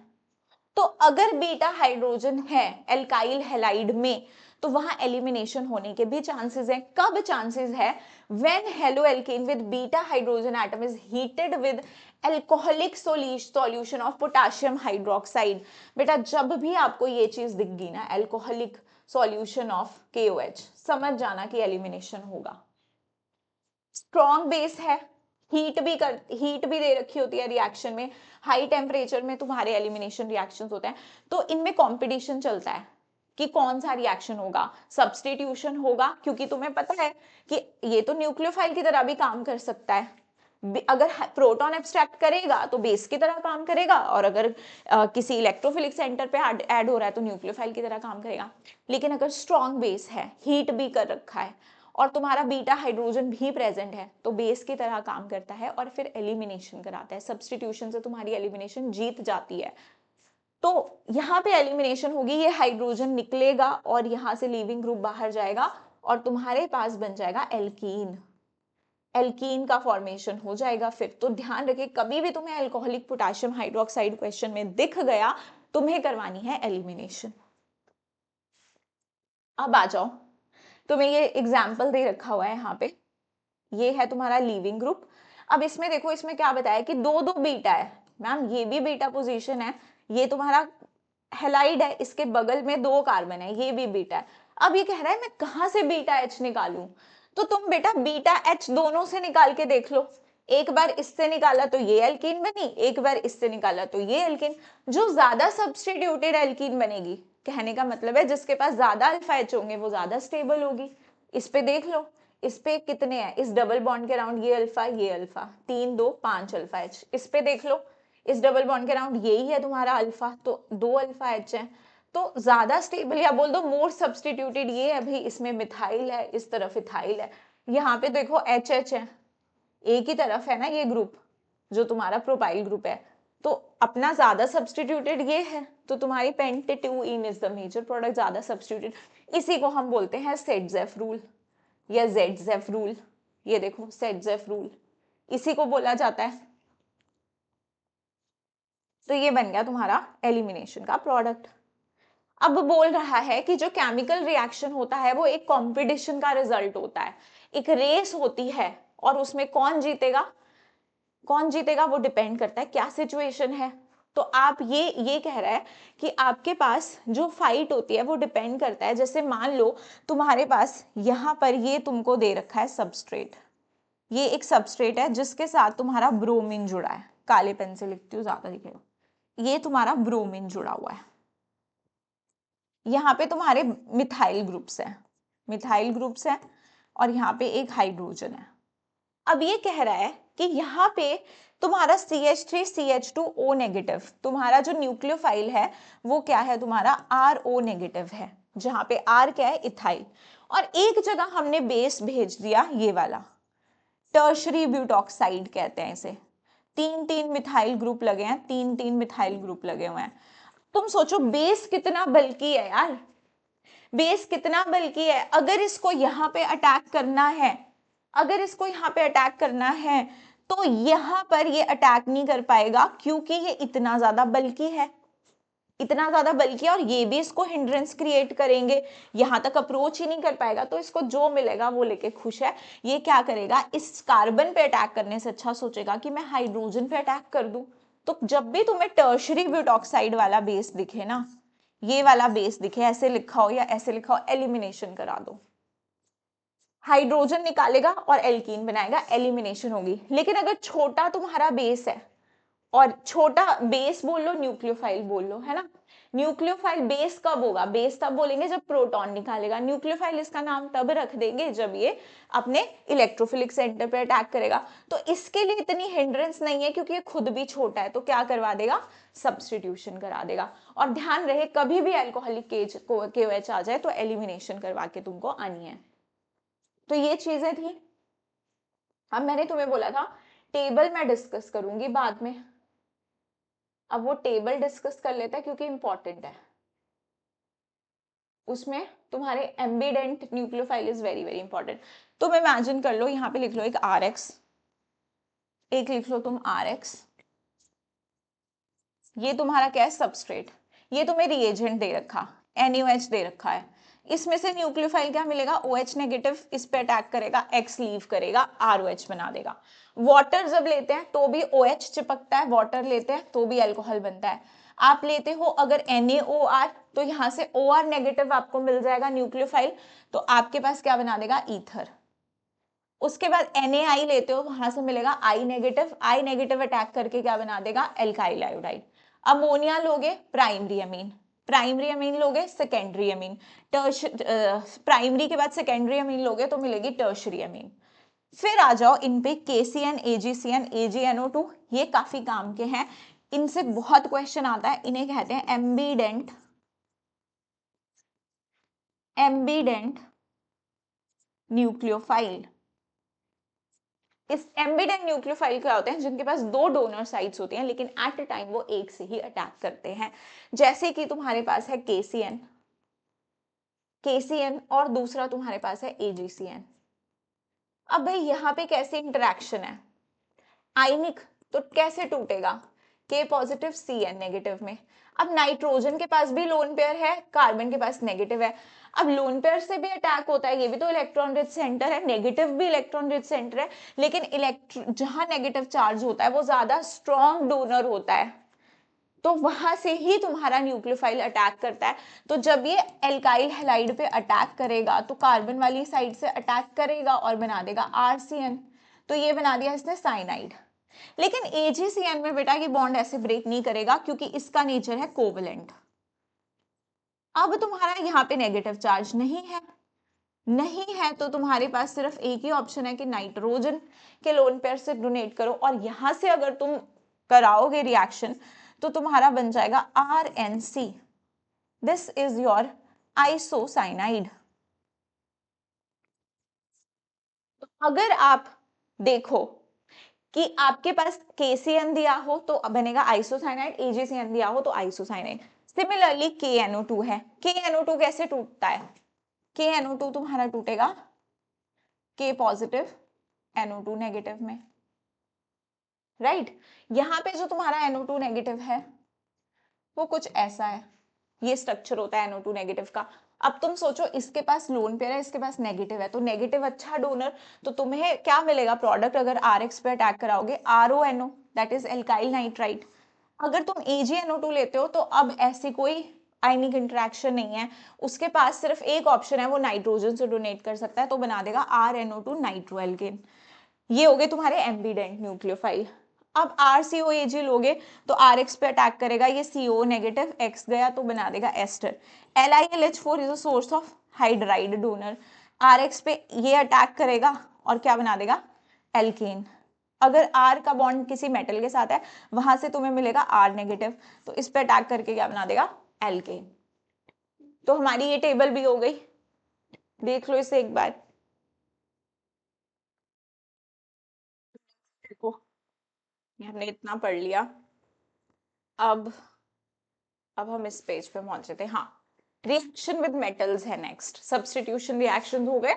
तो अगर बीटा हाइड्रोजन है एल्काइल हैलाइड में, तो वहां एलिमिनेशन होने के भी चांसेस हैं। कब चांसेस है, when halo alkane with beta hydrogen atom is heated with alcoholic solution of potassium hydroxide. बेटा जब भी आपको ये चीज दिख गई ना, एल्कोहलिक सॉल्यूशन ऑफ KOH, समझ जाना कि एलिमिनेशन होगा। स्ट्रॉन्ग बेस है, हीट भी दे रखी होती है रिएक्शन में, हाई टेम्परेचर में तुम्हारे एलिमिनेशन रिएक्शंस होते हैं, तो इनमें कंपटीशन चलता है कि कौन सा रिएक्शन होगा, सब्स्टिट्यूशन होगा, क्योंकि तुम्हें पता है कि ये तो न्यूक्लियोफाइल की तरह भी काम कर सकता है। अगर प्रोटॉन एब्स्ट्रैक्ट करेगा तो बेस की तरह काम करेगा, और अगर किसी इलेक्ट्रोफिलिक सेंटर पे ऐड हो रहा है तो न्यूक्लियोफाइल की तरह काम करेगा। लेकिन अगर स्ट्रॉन्ग बेस है, हीट भी कर रखा है, और तुम्हारा बीटा हाइड्रोजन भी प्रेजेंट है, तो बेस की तरह काम करता है और फिर एलिमिनेशन कराता है। सब्स्टिट्यूशन से तुम्हारी एलिमिनेशन जीत जाती है। तो यहाँ पे एलिमिनेशन होगी, ये हाइड्रोजन निकलेगा और यहाँ से लीविंग ग्रुप बाहर जाएगा और तुम्हारे पास बन जाएगा एल्कीन, एल्कीन का फॉर्मेशन हो जाएगा। फिर तो ध्यान रखिए, कभी भी तुम्हें अल्कोहलिक पोटेशियम हाइड्रोक्साइड क्वेश्चन में दिख गया, तुम्हें करवानी है एलिमिनेशन। अब आ जाओ, तुम्हें ये एग्जाम्पल दे रखा हुआ है यहाँ पे, ये है तुम्हारा लीविंग ग्रुप। अब इसमें देखो, इसमें क्या बताया कि दो दो बीटा है, मैम ये भी बीटा पोजीशन है, ये तुम्हारा हेलाइड है, इसके बगल में 2 कार्बन है, ये भी बीटा है। अब ये कह रहा है मैं कहां से बीटा H निकालूं, तो तुम बेटा बीटा H दोनों से निकाल के देख लो। एक बार इससे निकाला तो ये एल्कीन बनी, एक बार इससे निकाला तो ये एल्कीन। जो ज्यादा सब्स्टिट्यूटेड एल्कीन बनेगी, कहने का मतलब है जिसके पास ज्यादा अल्फा H होंगे वो ज्यादा स्टेबल होगी। इस पे देख लो, इस पे कितने हैं, इस डबल बॉन्ड के अराउंड ये अल्फा 3 2 5 अल्फा H। इस पे देख लो, इस डबल बॉन्ड के अराउंड यही है तुम्हारा अल्फा, तो 2 अल्फा H है। तो ज्यादा स्टेबल, या बोल दो मोर सब्स्टिट्यूटेड ये है, अभी इसमें मिथाइल है, इस तरफ इथाइल है। यहाँ पे देखो HH है, एक ही तरफ है ना ये ग्रुप जो तुम्हारा प्रोपाइल ग्रुप है, तो अपना ज्यादा सब्स्टिट्यूटेड ये है, तो तुम्हारी पेंटेटुइन इज द मेजर प्रोडक्ट, ज्यादा सब्स्टिट्यूटेड। इसी को हम बोलते हैं सेट-जेफ रूल या जेड-जेफ रूल। ये देखो सेट-जेफ रूल, इसी को बोला जाता है। तो ये बन गया तुम्हारा एलिमिनेशन का प्रोडक्ट। अब बोल रहा है कि जो केमिकल रिएक्शन होता है वो एक कंपटीशन का रिजल्ट होता है, एक रेस होती है, और उसमें कौन जीतेगा, कौन जीतेगा वो डिपेंड करता है क्या सिचुएशन है। तो आप ये कह रहा है कि आपके पास जो फाइट होती है वो डिपेंड करता है, जैसे मान लो तुम्हारे पास यहाँ पर ये तुमको दे रखा है सबस्ट्रेट, ये एक सबस्ट्रेट है जिसके साथ तुम्हारा ब्रोमीन जुड़ा है, काले पेन से लिखती हूँ ज्यादा दिखेगा, ये तुम्हारा ब्रोमीन जुड़ा हुआ है। यहाँ पे तुम्हारे मिथाइल ग्रुप्स हैं, मिथाइल ग्रुप्स हैं, और यहाँ पे एक हाइड्रोजन है। अब ये कह रहा है कि यहाँ पे तुम्हारा CH3CH2O नेगेटिव, तुम्हारा जो न्यूक्लियोफाइल है वो क्या है, तुम्हारा RO नेगेटिव है, जहाँ पे R क्या है, इथाइल। और एक जगह हमने बेस भेज दिया, ये वाला टर्शरी ब्यूटॉक्साइड कहते हैं इसे, 3 मिथाइल ग्रुप लगे हैं, 3 मिथाइल ग्रुप लगे हुए हैं। तुम सोचो बेस कितना बल्कि है यार, बेस कितना बल्कि है। अगर इसको यहाँ पे अटैक करना है, अगर इसको यहाँ पे अटैक करना है, तो यहाँ पर ये अटैक नहीं कर पाएगा क्योंकि ये इतना ज्यादा बल्कि है। इतना ज्यादा बल्कि है, और ये भी इसको हिंड्रेंस क्रिएट करेंगे, यहाँ तक अप्रोच ही नहीं कर पाएगा, तो इसको जो मिलेगा वो लेके खुश है। ये क्या करेगा, इस कार्बन पे अटैक करने से अच्छा सोचेगा कि मैं हाइड्रोजन पे अटैक कर दूं। तो जब भी तुम्हें टर्शरी ब्यूटॉक्साइड वाला बेस दिखे ना, ये वाला बेस दिखे, ऐसे लिखा हो या ऐसे लिखा हो, एलिमिनेशन करा दो। हाइड्रोजन निकालेगा और एल्कीन बनाएगा, एलिमिनेशन होगी। लेकिन अगर छोटा तुम्हारा बेस है, और छोटा बेस बोल लो, न्यूक्लियोफाइल बोल लो, है ना। न्यूक्लियोफाइल बेस कब होगा, बेस तब बोलेंगे जब प्रोटॉन निकालेगा, न्यूक्लियोफाइल इसका नाम तब रख देंगे जब ये अपने इलेक्ट्रोफिलिक सेंटर पे अटैक करेगा। तो इसके लिए इतनी हिंड्रेंस नहीं है क्योंकि ये खुद भी छोटा है, तो क्या करवा देगा, सब्स्टिट्यूशन करा देगा। और ध्यान रहे कभी भी अल्कोहलिक KOH आ जाए तो एलिमिनेशन करवा के तुमको आनी है। तो ये चीजें थी। अब मैंने तुम्हें बोला था टेबल मैं डिस्कस करूंगी बाद में, अब वो टेबल डिस्कस कर लेते हैं क्योंकि इंपॉर्टेंट है। उसमें तुम्हारे ambient nucleophile is very very important. तुम इमेजिन कर लो, यहाँ पे लिख लो एक RX, एक लिख लो तुम RX, ये तुम्हारा क्या है, सबस्ट्रेट, ये तुम्हें रिएजेंट दे रखा, NaOH दे रखा है। इसमें से न्यूक्लियोफाइल क्या मिलेगा, OH नेगेटिव, इस पे अटैक करेगा, X लीव करेगा, ROH बना देगा। वाटर जब लेते हैं तो भी OH चिपकता है, वाटर लेते हैं तो भी अल्कोहल बनता है। आप लेते हो अगर NaOR, तो यहाँ से OR नेगेटिव आपको मिल जाएगा न्यूक्लियोफाइल, तो आपके पास क्या बना देगा, ईथर। उसके बाद NaI लेते हो, वहां से मिलेगा I negative, I negative attack करके क्या बना देगा, एल्काइल आयोडाइड। अमोनिया लोगे, प्राइमरी अमीन, प्राइमरी अमीन लोगे, सेकेंडरी अमीन, प्राइमरी के बाद सेकेंडरी अमीन लोगे तो मिलेगी टर्शरी अमीन। फिर आ जाओ इन पे KCN, AgCN, AgNO2, ये काफी काम के हैं, इनसे बहुत क्वेश्चन आता है, इन्हें कहते हैं एम्बीडेंट, एम्बीडेंट न्यूक्लियोफाइल। इस एम्बिडेंट न्यूक्लियोफाइल क्या होते हैं, जिनके पास दो डोनर साइट्स होती हैं लेकिन एट अ टाइम वो एक से ही अटैक करते हैं। जैसे कि तुम्हारे पास है KCN, KCN और दूसरा तुम्हारे पास है AgCN। अब भाई यहाँ पे कैसे इंटरेक्शन है, आयनिक, तो कैसे टूटेगा, K पॉजिटिव CN नेगेटिव में। अब नाइट्रोजन के पास भी लोन पेयर है, कार्बन के पास नेगेटिव है। अब लोन पेयर से भी अटैक होता है, ये भी तो इलेक्ट्रॉन रिच सेंटर है, नेगेटिव भी इलेक्ट्रॉन रिच सेंटर है, लेकिन जहां नेगेटिव चार्ज होता है वो ज्यादा स्ट्रॉन्ग डोनर होता है, तो वहां से ही तुम्हारा न्यूक्लियोफाइल अटैक करता है। तो जब ये एल्काइल हैलाइड पे अटैक करेगा तो कार्बन वाली साइड से अटैक करेगा और बना देगा RCN, तो ये बना दिया इसने साइनाइड। लेकिन AgCN में बेटा ये बॉन्ड ऐसे ब्रेक नहीं करेगा क्योंकि इसका नेचर है कोवलेंट। अब तुम्हारा यहाँ पे नेगेटिव चार्ज नहीं है, नहीं है तो तुम्हारे पास सिर्फ एक ही ऑप्शन है कि नाइट्रोजन के लोन पेयर से डोनेट करो, और यहां से अगर तुम कराओगे रिएक्शन तो तुम्हारा बन जाएगा RNC, this is your isocyanide. अगर आप देखो कि आपके पास KCN दिया हो तो बनेगा आइसोसाइनाइड, AgCN दिया हो तो आइसोसाइनाइड। सिमिलरली KNO2 है, KNO2 कैसे टूटता है, KNO2 तुम्हारा टूटेगा K पॉजिटिव NO2 नेगेटिव में, राइट। यहाँ पे जो तुम्हारा NO2 नेगेटिव है वो कुछ ऐसा है, ये स्ट्रक्चर होता है NO2 नेगेटिव का। अब तुम सोचो इसके पास लोन पेयर है, इसके पास नेगेटिव है, तो नेगेटिव अच्छा डोनर, तो तुम्हें क्या मिलेगा प्रोडक्ट, अगर RX पे अटैक कराओगे, RONO, that is alkyl nitrite. अगर तुम AgNO2 लेते हो तो अब ऐसी कोई आयनिक इंटरेक्शन नहीं है, उसके पास सिर्फ एक ऑप्शन है, वो नाइट्रोजन से डोनेट कर सकता है, तो बना देगा RNO2 नाइट्रोएल्केन। ये हो गए तुम्हारे एम्बिडेंट न्यूक्लियोफाइल। अब RCOAG लोगे तो RX पे अटैक करेगा, ये CO नेगेटिव, X गया तो बना देगा ester. LiLH4 is a source of hydride donor, RX पे ये अटैक करेगा और क्या बना देगा, एल्केन। अगर R का बॉन्ड किसी मेटल के साथ है वहां से तुम्हें मिलेगा R नेगेटिव, तो इस पे अटैक करके क्या बना देगा, एल्केन। तो हमारी ये टेबल भी हो गई, देख लो इसे एक बार। देखो हमने इतना पढ़ लिया, अब हम इस पेज पे पहुंचे थे। हाँ, रिएक्शन विद मेटल्स है नेक्स्ट, सब्स्टिट्यूशन रिएक्शन हो गए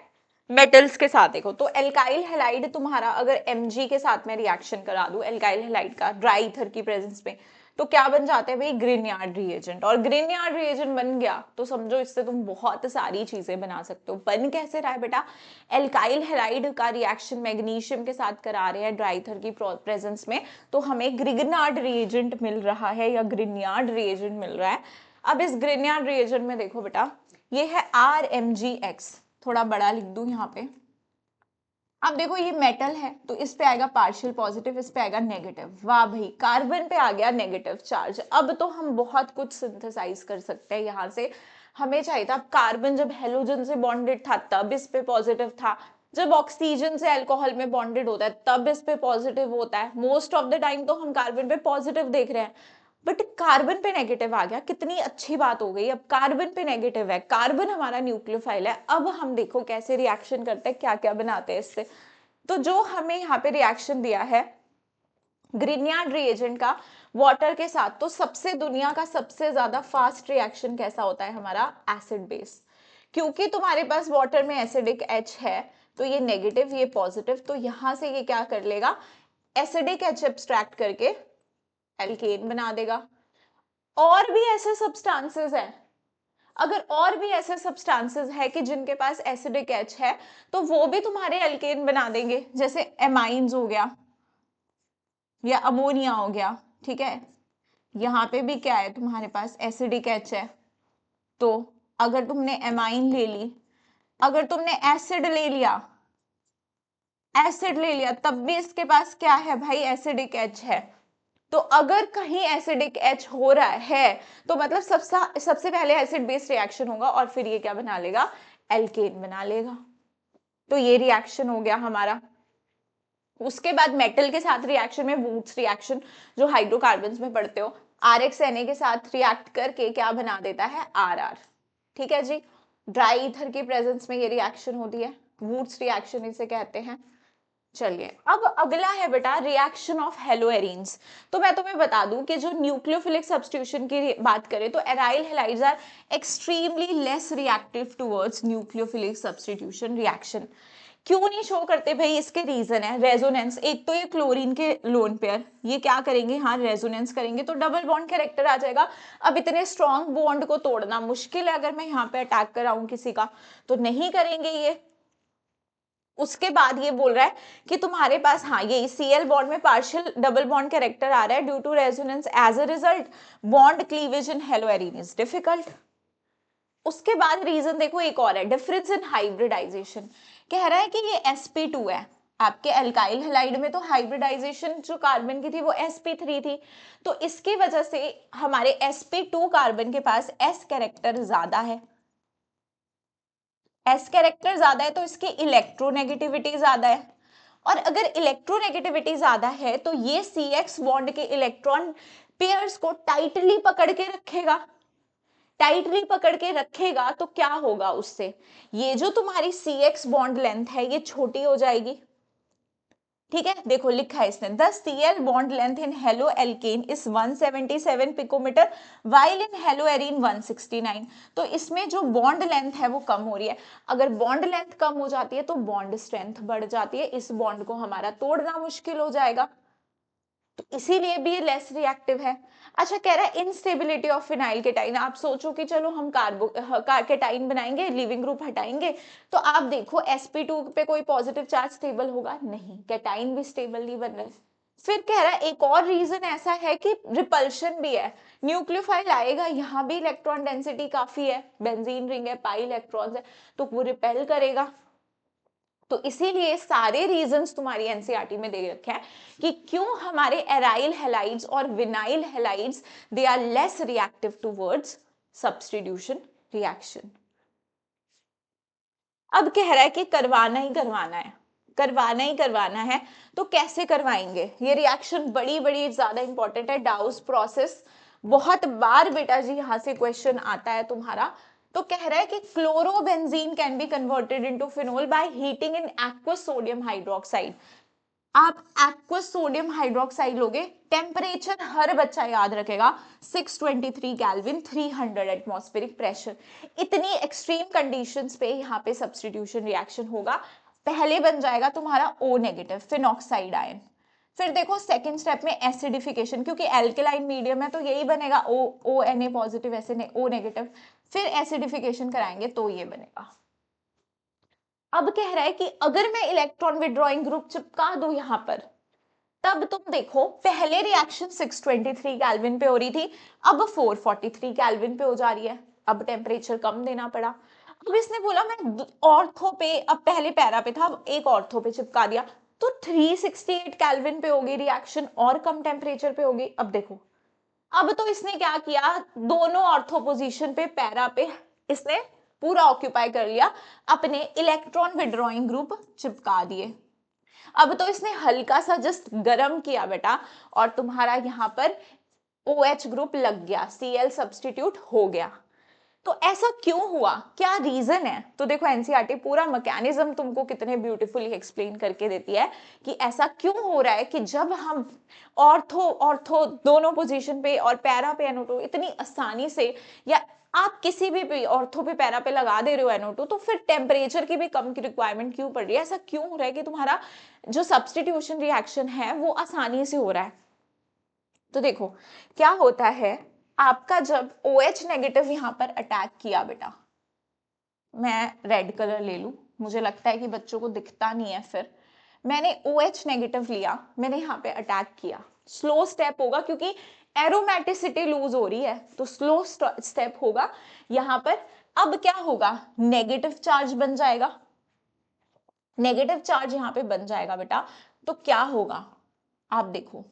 मेटल्स के साथ। देखो तो एल्काइल हैलाइड तुम्हारा अगर Mg के साथ में रिएक्शन करा दूं, एल्काइल हैलाइड का ड्राई ईथर की प्रेजेंस में, तो क्या बन जाता है भाई, ग्रिग्नार्ड रिएजेंट। और ग्रिग्नार्ड रिएजेंट बन गया तो समझो इससे तुम बहुत सारी चीजें बना सकते हो। बन कैसे रहा है बेटा, एल्काइल हैलाइड का रिएक्शन मैग्नीशियम के साथ करा रहे हैं ड्राईथर की प्रेजेंस में, तो हमें ग्रिग्नार्ड रिएजेंट मिल रहा है या ग्रिग्नार्ड रिएजेंट मिल रहा है। अब इस ग्रिग्नार्ड रिएजेंट में देखो बेटा, ये है RMgX, थोड़ा बड़ा लिख दूं यहाँ पे। अब देखो ये मेटल है तो इस पे आएगा पार्शियल पॉजिटिव, इस पे आएगा नेगेटिव। वाह भाई, कार्बन पे आ गया नेगेटिव चार्ज। अब तो हम बहुत कुछ सिंथेसाइज कर सकते हैं यहाँ से। हमें चाहिए था कार्बन जब हेलोजन से बॉन्डेड था तब इस पे पॉजिटिव था, जब ऑक्सीजन से अल्कोहल में बॉन्डेड होता है तब इस पे पॉजिटिव होता है। मोस्ट ऑफ द टाइम तो हम कार्बन पे पॉजिटिव देख रहे हैं, बट कार्बन पे नेगेटिव आ गया, कितनी अच्छी बात हो गई। अब कार्बन पे नेगेटिव है, कार्बन हमारा न्यूक्लियोफाइल है। अब हम देखो कैसे रिएक्शन करते हैं, क्या क्या बनाते हैं इससे। तो जो हमें यहाँ पे रिएक्शन दिया है ग्रिग्नार्ड रिएजेंट का वाटर के साथ, तो सबसे दुनिया का सबसे ज्यादा फास्ट रिएक्शन कैसा होता है हमारा, एसिड बेस। क्योंकि तुम्हारे पास वाटर में एसिडिक H है तो ये नेगेटिव ये पॉजिटिव, तो यहां से ये क्या कर लेगा, एसिडिक H एब्स्ट्रैक्ट करके एल्केन बना देगा। और भी ऐसे सब्सटेंसेस हैं, अगर और भी ऐसे सब्सटेंसेस है कि जिनके पास एसिडिक H है तो वो भी तुम्हारे एल्केन बना देंगे, जैसे एमाइंस हो गया या अमोनिया हो गया। ठीक है, यहाँ पे भी क्या है, तुम्हारे पास एसिडिक H है, तो अगर तुमने एमाइन ले ली, अगर तुमने एसिड ले लिया, एसिड ले लिया तब भी इसके पास क्या है भाई, एसिडिक H है। तो अगर कहीं एसिडिक H हो रहा है तो मतलब सबसे पहले एसिड बेस रिएक्शन होगा और फिर ये क्या बना लेगा, एल्केन बना लेगा। तो ये रिएक्शन हो गया हमारा। उसके बाद मेटल के साथ रिएक्शन में वुड्स रिएक्शन, जो हाइड्रोकार्बन्स में पढ़ते हो, RxNa के साथ रिएक्ट करके क्या बना देता है, RR। ठीक है जी, ड्राई ईथर की प्रेजेंस में ये रिएक्शन होती है, वुड्स रिएक्शन इसे कहते हैं। चलिए अब अगला है बेटा रिएक्शन ऑफ हेलोएरीन्स। तो मैं तुम्हें बता दूं कि जो न्यूक्लियोफिलिक सब्स्टिट्यूशन की बात करें तो aryl halides are extremely less reactive towards nucleophilic substitution reaction. क्यों नहीं शो करते भाई, इसके रीजन है रेजोनेंस। एक तो ये क्लोरीन के लोन पेयर ये क्या करेंगे, हाँ रेजोनेंस करेंगे तो डबल बॉन्ड कैरेक्टर आ जाएगा। अब इतने स्ट्रॉन्ग बॉन्ड को तोड़ना मुश्किल है, अगर मैं यहाँ पे अटैक कराऊं किसी का तो नहीं करेंगे ये। उसके बाद ये बोल रहा है कि तुम्हारे पास हाँ ये Cl बॉन्ड में पार्शियल डबल बॉन्ड कैरेक्टर आ रहा है due to resonance, as a result bond cleavage in haloarene is difficult. उसके बाद रीजन देखो एक और है, डिफरेंस इन हाइब्रिडाइजेशन। कह रहा है कि ये sp2 है, आपके अल्काइल हैलाइड में तो हाइब्रिडाइजेशन जो कार्बन की थी वो sp3 थी, तो इसकी वजह से हमारे sp2 कार्बन के पास s कैरेक्टर ज्यादा है। s कैरेक्टर ज्यादा है तो इसकी इलेक्ट्रोनेगेटिविटी ज्यादा है, और अगर इलेक्ट्रोनेगेटिविटी ज्यादा है तो ये CX बॉन्ड के इलेक्ट्रॉन पेयर्स को टाइटली पकड़ के रखेगा। टाइटली पकड़ के रखेगा तो क्या होगा उससे, ये जो तुम्हारी CX बॉन्ड लेंथ है ये छोटी हो जाएगी। ठीक है, देखो लिखा है इसने, the Cl bond length in haloalkane is 177 picometre while in haloarene 169। तो इसमें जो बॉन्ड लेंथ है वो कम हो रही है। अगर बॉन्ड लेंथ कम हो जाती है तो बॉन्ड स्ट्रेंथ बढ़ जाती है, इस बॉन्ड को हमारा तोड़ना मुश्किल हो जाएगा, तो इसीलिए भी ये लेस रिएक्टिव है। अच्छा कह रहा है इनस्टेबिलिटी ऑफ फिनाइल केटाइन। आप सोचो कि चलो हम केटाइन बनाएंगे, लिविंग ग्रुप हटाएंगे, तो आप देखो sp2 पे कोई पॉजिटिव चार्ज स्टेबल होगा नहीं, केटाइन भी स्टेबल नहीं बन रहे। फिर कह रहा है एक और रीजन ऐसा है कि रिपल्शन भी है, न्यूक्लियोफाइल आएगा, यहाँ भी इलेक्ट्रॉन डेंसिटी काफी है, बेंजीन रिंग है, पाई इलेक्ट्रॉन्स है, तो वो रिपेल करेगा। तो इसीलिए सारे रीजंस तुम्हारी एनसीईआरटी में दे रखे हैं कि क्यों हमारे एराइल हैलाइड्स और vinyl halides they are less reactive towards substitution reaction. अब कह रहा है कि करवाना ही करवाना है, करवाना ही करवाना है, तो कैसे करवाएंगे। ये रिएक्शन बड़ी बड़ी ज्यादा इंपॉर्टेंट है, डाउस प्रोसेस बहुत बार बेटा जी यहां से क्वेश्चन आता है तुम्हारा। तो कह रहा है कि chlorobenzene can be converted into phenol by heating in aqueous sodium hydroxide. आप एक्वस सोडियम हाइड्रोक्साइड लोगे, टेम्परेचर हर बच्चा याद रखेगा 623 केल्विन 300 एटमॉस्फेरिक प्रेशर। इतनी एक्सट्रीम कंडीशंस पे यहाँ पे सब्स्टिट्यूशन रिएक्शन होगा। पहले बन जाएगा तुम्हारा O नेगेटिव फिनॉक्साइड आयन, फिर देखो सेकंड स्टेप में एसिडिफिकेशन, क्योंकि एल्केलाइन मीडियम है तो यही बनेगा O N A positive O negative. फिर एसिडिफिकेशन कराएंगे तो ये बनेगा। अब कह रहा है कि अगर मैं इलेक्ट्रॉन विड्रॉइंग ग्रुप चिपका दूं यहां पर, तब तुम देखो पहले रिएक्शन 623 केल्विन पे हो रही थी, अब 443 केल्विन पे हो जा रही है। अब टेम्परेचर कम देना पड़ा। अब इसने बोला मैं ऑर्थो पे, अब पहले पैरा पे था, अब एक ऑर्थो पे चिपका दिया तो 368 केल्विन पे होगी रिएक्शन, और कम टेम्परेचर पे होगी। अब देखो, अब तो इसने क्या किया, दोनों ऑर्थो पोजीशन पे पैरा पे इसने पूरा ऑक्यूपाई कर लिया, अपने इलेक्ट्रॉन विड्रॉइंग ग्रुप चिपका दिए। अब तो इसने हल्का सा जस्ट गरम किया बेटा, और तुम्हारा यहाँ पर OH ग्रुप लग गया, Cl सब्सटीट्यूट हो गया। तो ऐसा क्यों हुआ, क्या रीजन है? तो देखो एनसीईआरटी पूरा मैकेनिज्म तुमको कितने ब्यूटीफुली एक्सप्लेन करके देती है कि ऐसा क्यों हो रहा है कि जब हम ऑर्थो ऑर्थो दोनों पोजीशन पे और पैरा पे NO2 इतनी आसानी से, या आप किसी भी ऑर्थो पे पैरा पे लगा दे रहे हो NO2, तो फिर टेम्परेचर की भी कम की रिक्वायरमेंट क्यों पड़ रही है? ऐसा क्यों हो रहा है कि तुम्हारा जो सब्सटीट्यूशन रिएक्शन है वो आसानी से हो रहा है? तो देखो क्या होता है, आपका जब OH नेगेटिव यहां पर अटैक किया बेटा, मैं रेड कलर ले लूं, मुझे लगता है कि बच्चों को दिखता नहीं है, फिर मैंने OH नेगेटिव लिया, मैंने यहाँ पे अटैक किया, स्लो स्टेप होगा क्योंकि एरोमेटिसिटी लूज हो रही है, तो स्लो स्टेप होगा यहाँ पर। अब क्या होगा, नेगेटिव चार्ज बन जाएगा, नेगेटिव चार्ज यहाँ पे बन जाएगा बेटा। तो क्या होगा, आप देखो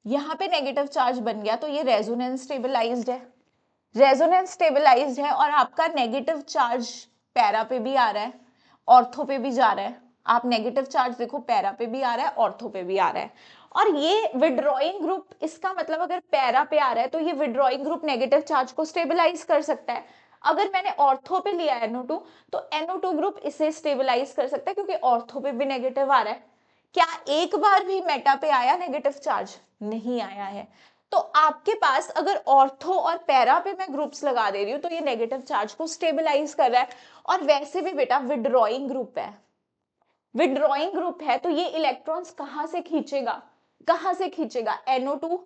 यहाँ पे नेगेटिव चार्ज बन गया तो ये रेजोनेंस स्टेबलाइज्ड है, रेजोनेंस स्टेबलाइज्ड है, और आपका नेगेटिव चार्ज पैरा पे भी आ रहा है, ऑर्थो पे भी जा रहा है। आप नेगेटिव चार्ज देखो पैरा पे भी आ रहा है, ऑर्थो पे भी आ रहा है, और ये विड्रॉइंग ग्रुप, इसका मतलब अगर पैरा पे आ रहा है तो ये विड्रॉइंग ग्रुप नेगेटिव चार्ज को स्टेबलाइज कर सकता है। अगर मैंने ऑर्थो पे लिया NO2 तो NO2 ग्रुप इसे स्टेबलाइज कर सकता है, क्योंकि ऑर्थो पे भी नेगेटिव आ रहा है। क्या एक बार भी मेटा पे आया नेगेटिव चार्ज? नहीं आया है। तो आपके पास अगर ऑर्थो और पैरा पे मैं ग्रुप्स लगा दे रही हूँ तो ये नेगेटिव चार्ज को स्टेबलाइज कर रहा है। और वैसे भी बेटा विड्रॉइंग ग्रुप है, विड्रॉइंग ग्रुप है तो ये इलेक्ट्रॉन्स कहां से खींचेगा, कहां से खींचेगा? NO2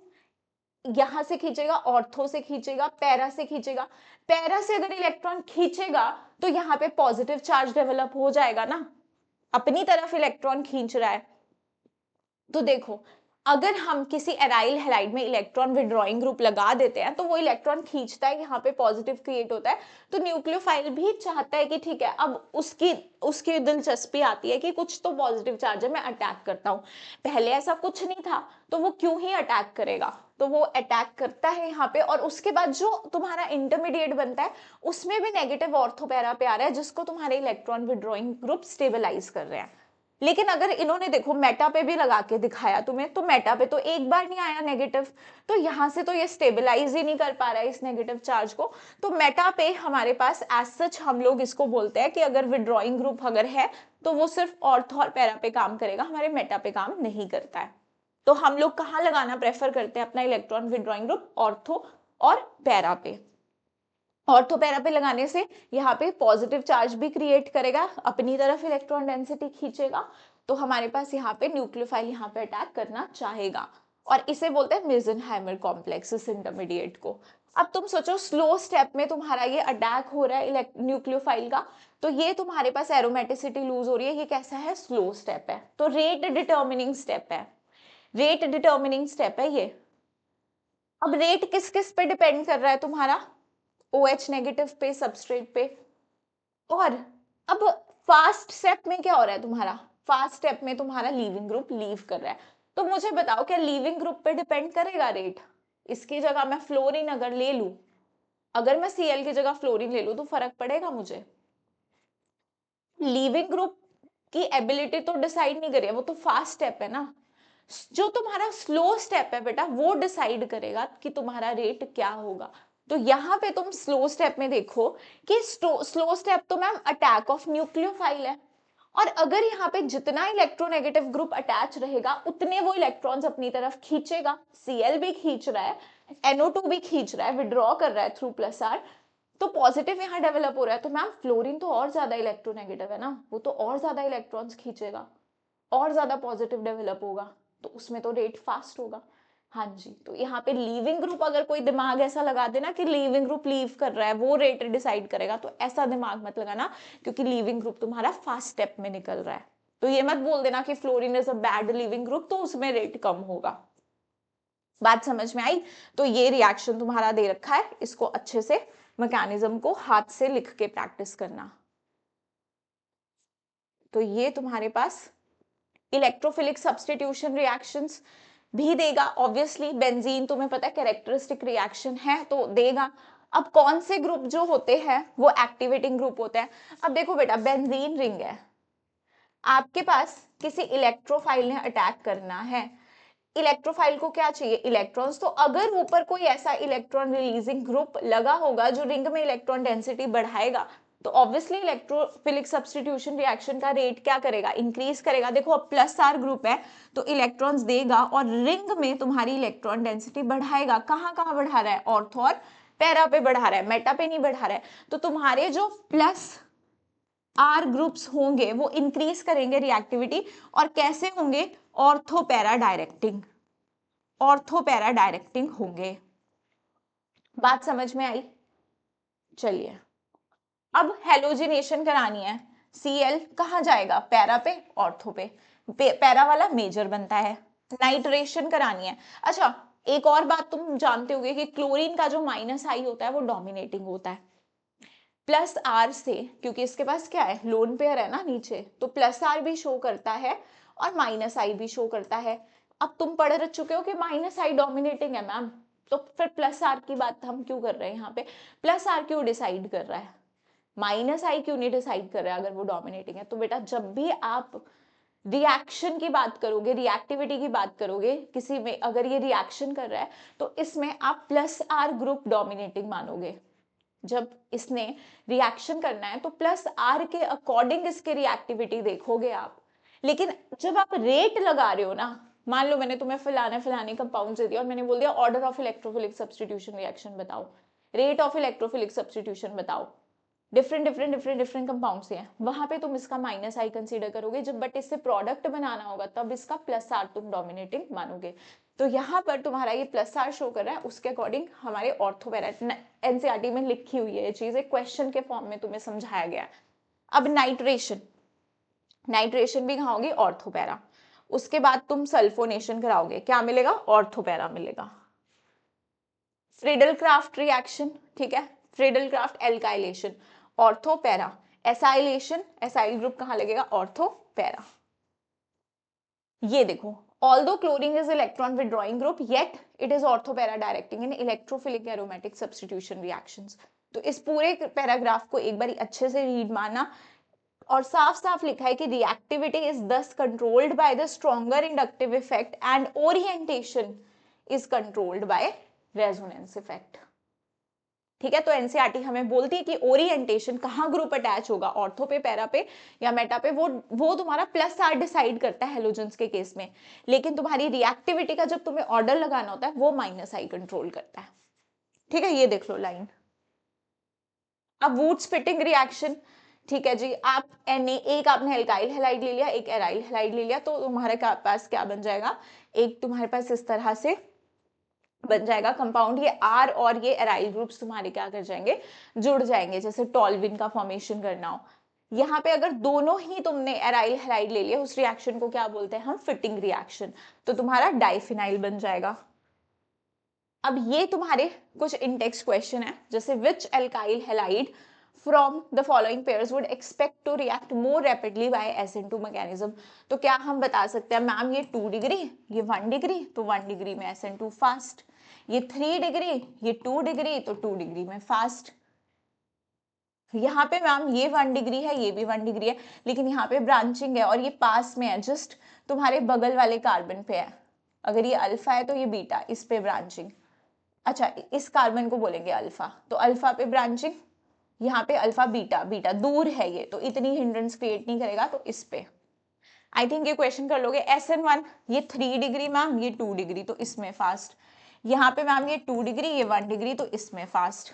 यहां से खींचेगा, ऑर्थो से खींचेगा, पैरा से खींचेगा। पैरा से अगर इलेक्ट्रॉन खींचेगा तो यहाँ पे पॉजिटिव चार्ज डेवलप हो जाएगा ना, अपनी तरफ इलेक्ट्रॉन खींच रहा है। तो देखो अगर हम किसी एराइल हैलाइड में इलेक्ट्रॉन विड्रॉइंग ग्रुप लगा देते हैं तो वो इलेक्ट्रॉन खींचता है, यहाँ पे पॉजिटिव क्रिएट होता है, तो न्यूक्लियोफाइल भी चाहता है कि ठीक है अब उसकी उसकी दिलचस्पी आती है कि कुछ तो पॉजिटिव चार्ज है, मैं अटैक करता हूँ। पहले ऐसा कुछ नहीं था तो वो क्यों ही अटैक करेगा, तो वो अटैक करता है यहाँ पे, और उसके बाद जो तुम्हारा इंटरमीडिएट बनता है उसमें भी नेगेटिव ऑर्थो पैरा पे आ रहा है, जिसको तुम्हारे इलेक्ट्रॉन विड्रॉइंग ग्रुप स्टेबलाइज कर रहे हैं। लेकिन अगर इन्होंने देखो मेटा पे भी लगा के दिखाया तुम्हें, तो मेटा पे तो एक बार नहीं आया नेगेटिव, तो यहां से तो ये स्टेबलाइज ही नहीं कर पा रहा है इस नेगेटिव चार्ज को। तो मेटा पे हमारे पास एज सच हम लोग इसको बोलते हैं कि अगर विड्रॉइंग ग्रुप अगर है तो वो सिर्फ ऑर्थो और पैरा पे काम करेगा, हमारे मेटा पे काम नहीं करता है। तो हम लोग कहाँ लगाना प्रेफर करते हैं अपना इलेक्ट्रॉन विड्रॉइंग ग्रुप? ऑर्थो और पैरा पे। ऑर्थो पैरा पे लगाने से यहाँ पे पॉजिटिव चार्ज भी क्रिएट करेगा, अपनी तरफ इलेक्ट्रॉन डेंसिटी खींचेगा, तो हमारे पास यहाँ पे न्यूक्लियोफाइल यहाँ पे अटैक करना चाहेगा, और इसे बोलते हैं मेसेनहाइमर कॉम्प्लेक्स इस इंटरमीडिएट को। अब तुम सोचो स्लो स्टेप में तुम्हारा ये अटैक हो रहा है न्यूक्लियोफाइल का, तो ये तुम्हारे पास एरोमेटिसिटी लूज हो रही है, ये कैसा है? स्लो स्टेप है, तो रेट डिटर्मिनिंग स्टेप है, रेट डिटर्मिनिंग स्टेप है ये। अब रेट किस किस पे डिपेंड कर रहा है तुम्हारा? OH नेगेटिव पे, सबस्ट्रेट पे। और अब फास्ट स्टेप में क्या हो रहा है तुम्हारा? फास्ट स्टेप में तुम्हारा लीविंग ग्रुप लीव कर रहा है, तो मुझे बताओ क्या लीविंग ग्रुप पे डिपेंड करेगा रेट? इसकी जगह मैं फ्लोरीन अगर ले लूं, अगर मैं Cl की जगह फ्लोरीन ले लूं तो फर्क पड़ेगा मुझे? लीविंग ग्रुप की एबिलिटी तो डिसाइड नहीं करेगा, वो तो फास्ट स्टेप है ना। जो तुम्हारा स्लो स्टेप है बेटा वो डिसाइड करेगा कि तुम्हारा रेट क्या होगा। तो यहाँ पे तुम स्लो स्टेप में देखो कि स्लो स्टेप तो मैम अटैक ऑफ न्यूक्लियोफाइल है, और अगर यहाँ पे जितना इलेक्ट्रोनेगेटिव ग्रुप अटैच रहेगा उतने वो इलेक्ट्रॉन्स अपनी तरफ खींचेगा। Cl भी खींच रहा है, NO2 भी खींच रहा है, विड्रॉ कर रहा है थ्रू +R, तो पॉजिटिव यहाँ डेवलप हो रहा है, तो मैम फ्लोरीन तो और ज्यादा इलेक्ट्रोनेगेटिव है ना, वो तो और ज्यादा इलेक्ट्रॉन्स खींचेगा, और ज्यादा पॉजिटिव डेवलप होगा। तो उसमें तो रेट फास्ट होगा। हाँ जी, तो यहाँ पे लीविंग ग्रुप, अगर कोई दिमाग ऐसा लगा देना कि लीविंग ग्रुप लीव कर रहा है वो रेट डिसाइड करेगा, तो ऐसा दिमाग मत लगाना, क्योंकि लीविंग ग्रुप तुम्हारा फास्ट स्टेप में निकल रहा है। तो ये मत बोल देना कि fluorine is a bad leaving group, तो उसमें रेट कम होगा। बात समझ में आई? तो ये रिएक्शन तुम्हारा दे रखा है, इसको अच्छे से मैकेनिज्म को हाथ से लिख के प्रैक्टिस करना। तो ये तुम्हारे पास इलेक्ट्रोफिलिक सब्स्टिट्यूशन रिएक्शंस भी देगा। ऑब्वियसली बेंजीन तुम्हें पता है कैरेक्टरिस्टिक रिएक्शन है तो देगा। अब कौन से ग्रुप जो होते हैं वो एक्टिवेटिंग ग्रुप होते हैं। अब देखो बेटा, बेंजीन रिंग है, आपके पास किसी इलेक्ट्रोफाइल ने अटैक करना है। इलेक्ट्रोफाइल को क्या चाहिए? इलेक्ट्रॉन्स। तो अगर ऊपर कोई ऐसा इलेक्ट्रॉन रिलीजिंग ग्रुप लगा होगा जो रिंग में इलेक्ट्रॉन डेंसिटी बढ़ाएगा, तो ऑब्वियसली इलेक्ट्रोफिलिक सब्स्टिट्यूशन रिएक्शन का रेट क्या करेगा? इंक्रीज करेगा। देखो अब प्लस आर ग्रुप है तो इलेक्ट्रॉन्स देगा और रिंग में तुम्हारी इलेक्ट्रॉन डेंसिटी बढ़ाएगा। कहाँ कहाँ बढ़ा रहा है? ऑर्थो और पैरा पे बढ़ा रहा है, मेटा पे नहीं बढ़ा रहा है। तो तुम्हारे जो प्लस आर ग्रुप्स होंगे वो इंक्रीज करेंगे रिएक्टिविटी। और कैसे होंगे? Ortho para directing, ortho para directing होंगे। बात समझ में आई? चलिए अब हेलोजिनेशन करानी है। Cl कहाँ जाएगा? पैरा पे, ऑर्थो पे, पैरा वाला मेजर बनता है। नाइट्रेशन करानी है। अच्छा एक और बात तुम जानते होगे कि क्लोरीन का जो माइनस आई होता है वो डोमिनेटिंग होता है प्लस आर से, क्योंकि इसके पास क्या है? लोन पेयर है ना नीचे, तो प्लस आर भी शो करता है और माइनस आई भी शो करता है। अब तुम पढ़ चुके हो कि माइनस आई डोमिनेटिंग है मैम, तो फिर प्लस आर की बात हम क्यों कर रहे हैं यहाँ पे? प्लस आर क्यों डिसाइड कर रहा है, माइनस आई क्यों नहीं डिसाइड कर रहा है अगर वो डोमिनेटिंग है? तो बेटा जब भी आप रिएक्शन की बात करोगे, रिएक्टिविटी की बात करोगे, किसी में अगर ये रिएक्शन कर रहा है तो इसमें आप प्लस आर ग्रुप डोमिनेटिंग मानोगे। जब इसने रिएक्शन करना है तो प्लस आर के अकॉर्डिंग इसके रिएक्टिविटी देखोगे आप। लेकिन जब आप रेट लगा रहे हो ना, मान लो मैंने तुम्हें फलाने फलाने कंपाउंड दे दिया और मैंने बोल दिया order of electrophilic substitution reaction बताओ, रेट ऑफ इलेक्ट्रोफिलिक सब्स्टिट्यूशन बताओ, डिफरेंट कंपाउंड्स हैं, वहां पे तुम इसका माइनस आई कंसीडर करोगे। जब बट इससे प्रोडक्ट बनाना होगा तब इसका प्लस आर तुम डोमिनेटिंग मानोगे। तो यहाँ पर तुम्हारा ये प्लस आर शो कर रहा है, उसके अकॉर्डिंग हमारे ऑर्थोपैरा एनसीईआरटी में लिखी हुई है ये चीज, एक क्वेश्चन के फॉर्म में तुम्हें समझाया गया। अब नाइट्रेशन, नाइट्रेशन भी खाओगे ऑर्थोपैरा। उसके बाद तुम सल्फोनेशन कराओगे, क्या मिलेगा? ऑर्थोपैरा मिलेगा। फ्रीडल क्राफ्ट रिएक्शन, ठीक है, Friedel craft alkylation, ortho para. Acylation, acyl group कहां लगेगा? ऑर्थोपैरा। ये देखो, although chlorine is electron withdrawing group yet it is orthopara directing in electrophilic aromatic substitution reactions। तो इस पूरे पैराग्राफ को एक बार अच्छे से रीड मारना, और साफ साफ लिखा है कि रिएक्टिविटी इज दस controlled by the stronger inductive effect and orientation is controlled by resonance effect. ठीक है, तो एनसीईआरटी हमें बोलती है कि ओरिएंटेशन कहाँ ग्रुप अटैच होगा, ऑर्थो पे, पैरा पे या मेटा पे, वो तुम्हारा प्लस आर डिसाइड करता है हेलोजेंस के केस में। लेकिन तुम्हारी रिएक्टिविटी का जब तुम्हें ऑर्डर लगाना होता है वो माइनस आई कंट्रोल करता है। ठीक है, ये देख लो लाइन। अब वुड स्प्लिटिंग रिएक्शन, ठीक है जी, आप एक आपने एल्काइल हैलाइड ले लिया, एक एराइल हैलाइड ले लिया, तो तुम्हारे पास क्या बन जाएगा? एक तुम्हारे पास इस तरह से बन जाएगा कंपाउंड, ये आर और ये एराइल ग्रुप्स तुम्हारे क्या कर जाएंगे? जुड़ जाएंगे, जैसे टॉल्विन का फॉर्मेशन करना हो। यहाँ पे अगर दोनों ही तुमने एराइल हैलाइड ले लिया, उस रिएक्शन को क्या बोलते हैं हम? Fitting reaction. तो तुम्हारा डाइफिनाइल बन जाएगा। अब ये तुम्हारे कुछ इंटेक्स्ट क्वेश्चन है, जैसे which alkyl halide from the following pairs would expect to react more rapidly by SN2 mechanism. तो क्या हम बता सकते हैं मैम ये 2 डिग्री, ये 1 डिग्री, तो 1 डिग्री में SN2 फास्ट, ये 3 डिग्री, ये 2 डिग्री, तो 2 डिग्री में फास्ट। यहाँ पे मैम ये 1 डिग्री है, ये भी 1 डिग्री है, लेकिन यहाँ पे ब्रांचिंग है और ये पास में है, जस्ट तुम्हारे बगल वाले कार्बन पे है। अगर ये अल्फा है तो ये बीटा, इस पे ब्रांचिंग। अच्छा, इस कार्बन को बोलेंगे अल्फा, तो अल्फा पे ब्रांचिंग, यहाँ पे अल्फा बीटा, बीटा दूर है ये, तो इतनी हिंड्रेंस क्रिएट नहीं करेगा, तो इस पे आई थिंक ये क्वेश्चन कर लोगे। SN1 ये 3 डिग्री मैम, ये 2 डिग्री, तो इसमें फास्ट। यहाँ पे मैम ये 2 डिग्री, ये 1 डिग्री, तो इसमें फास्ट।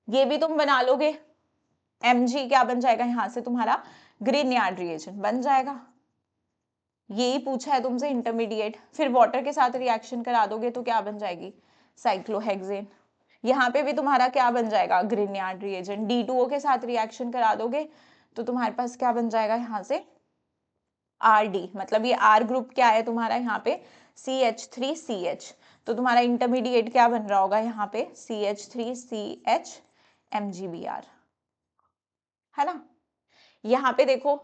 ये भी तुम बना लोगे। Mg क्या बन जाएगा यहाँ से? तुम्हारा ग्रीन यार्ड रिएजेंट बन जाएगा। यही पूछा है तुमसे इंटरमीडिएट। फिर वाटर के साथ रिएक्शन करा दोगे तो क्या बन जाएगी, साइक्लोहेक्सेन। यहाँ पे भी तुम्हारा क्या बन जाएगा, ग्रिग्नार्ड रिएजेंट। D2O के साथ रिएक्शन करा दोगे तो तुम्हारे पास क्या बन जाएगा यहाँ से, RD, मतलब ये R ग्रुप क्या है तुम्हारा यहाँ पे, CH3CH। तो तुम्हारा इंटरमीडिएट क्या बन रहा होगा यहाँ पे, CH3CH MgBr, है ना। यहाँ पे देखो,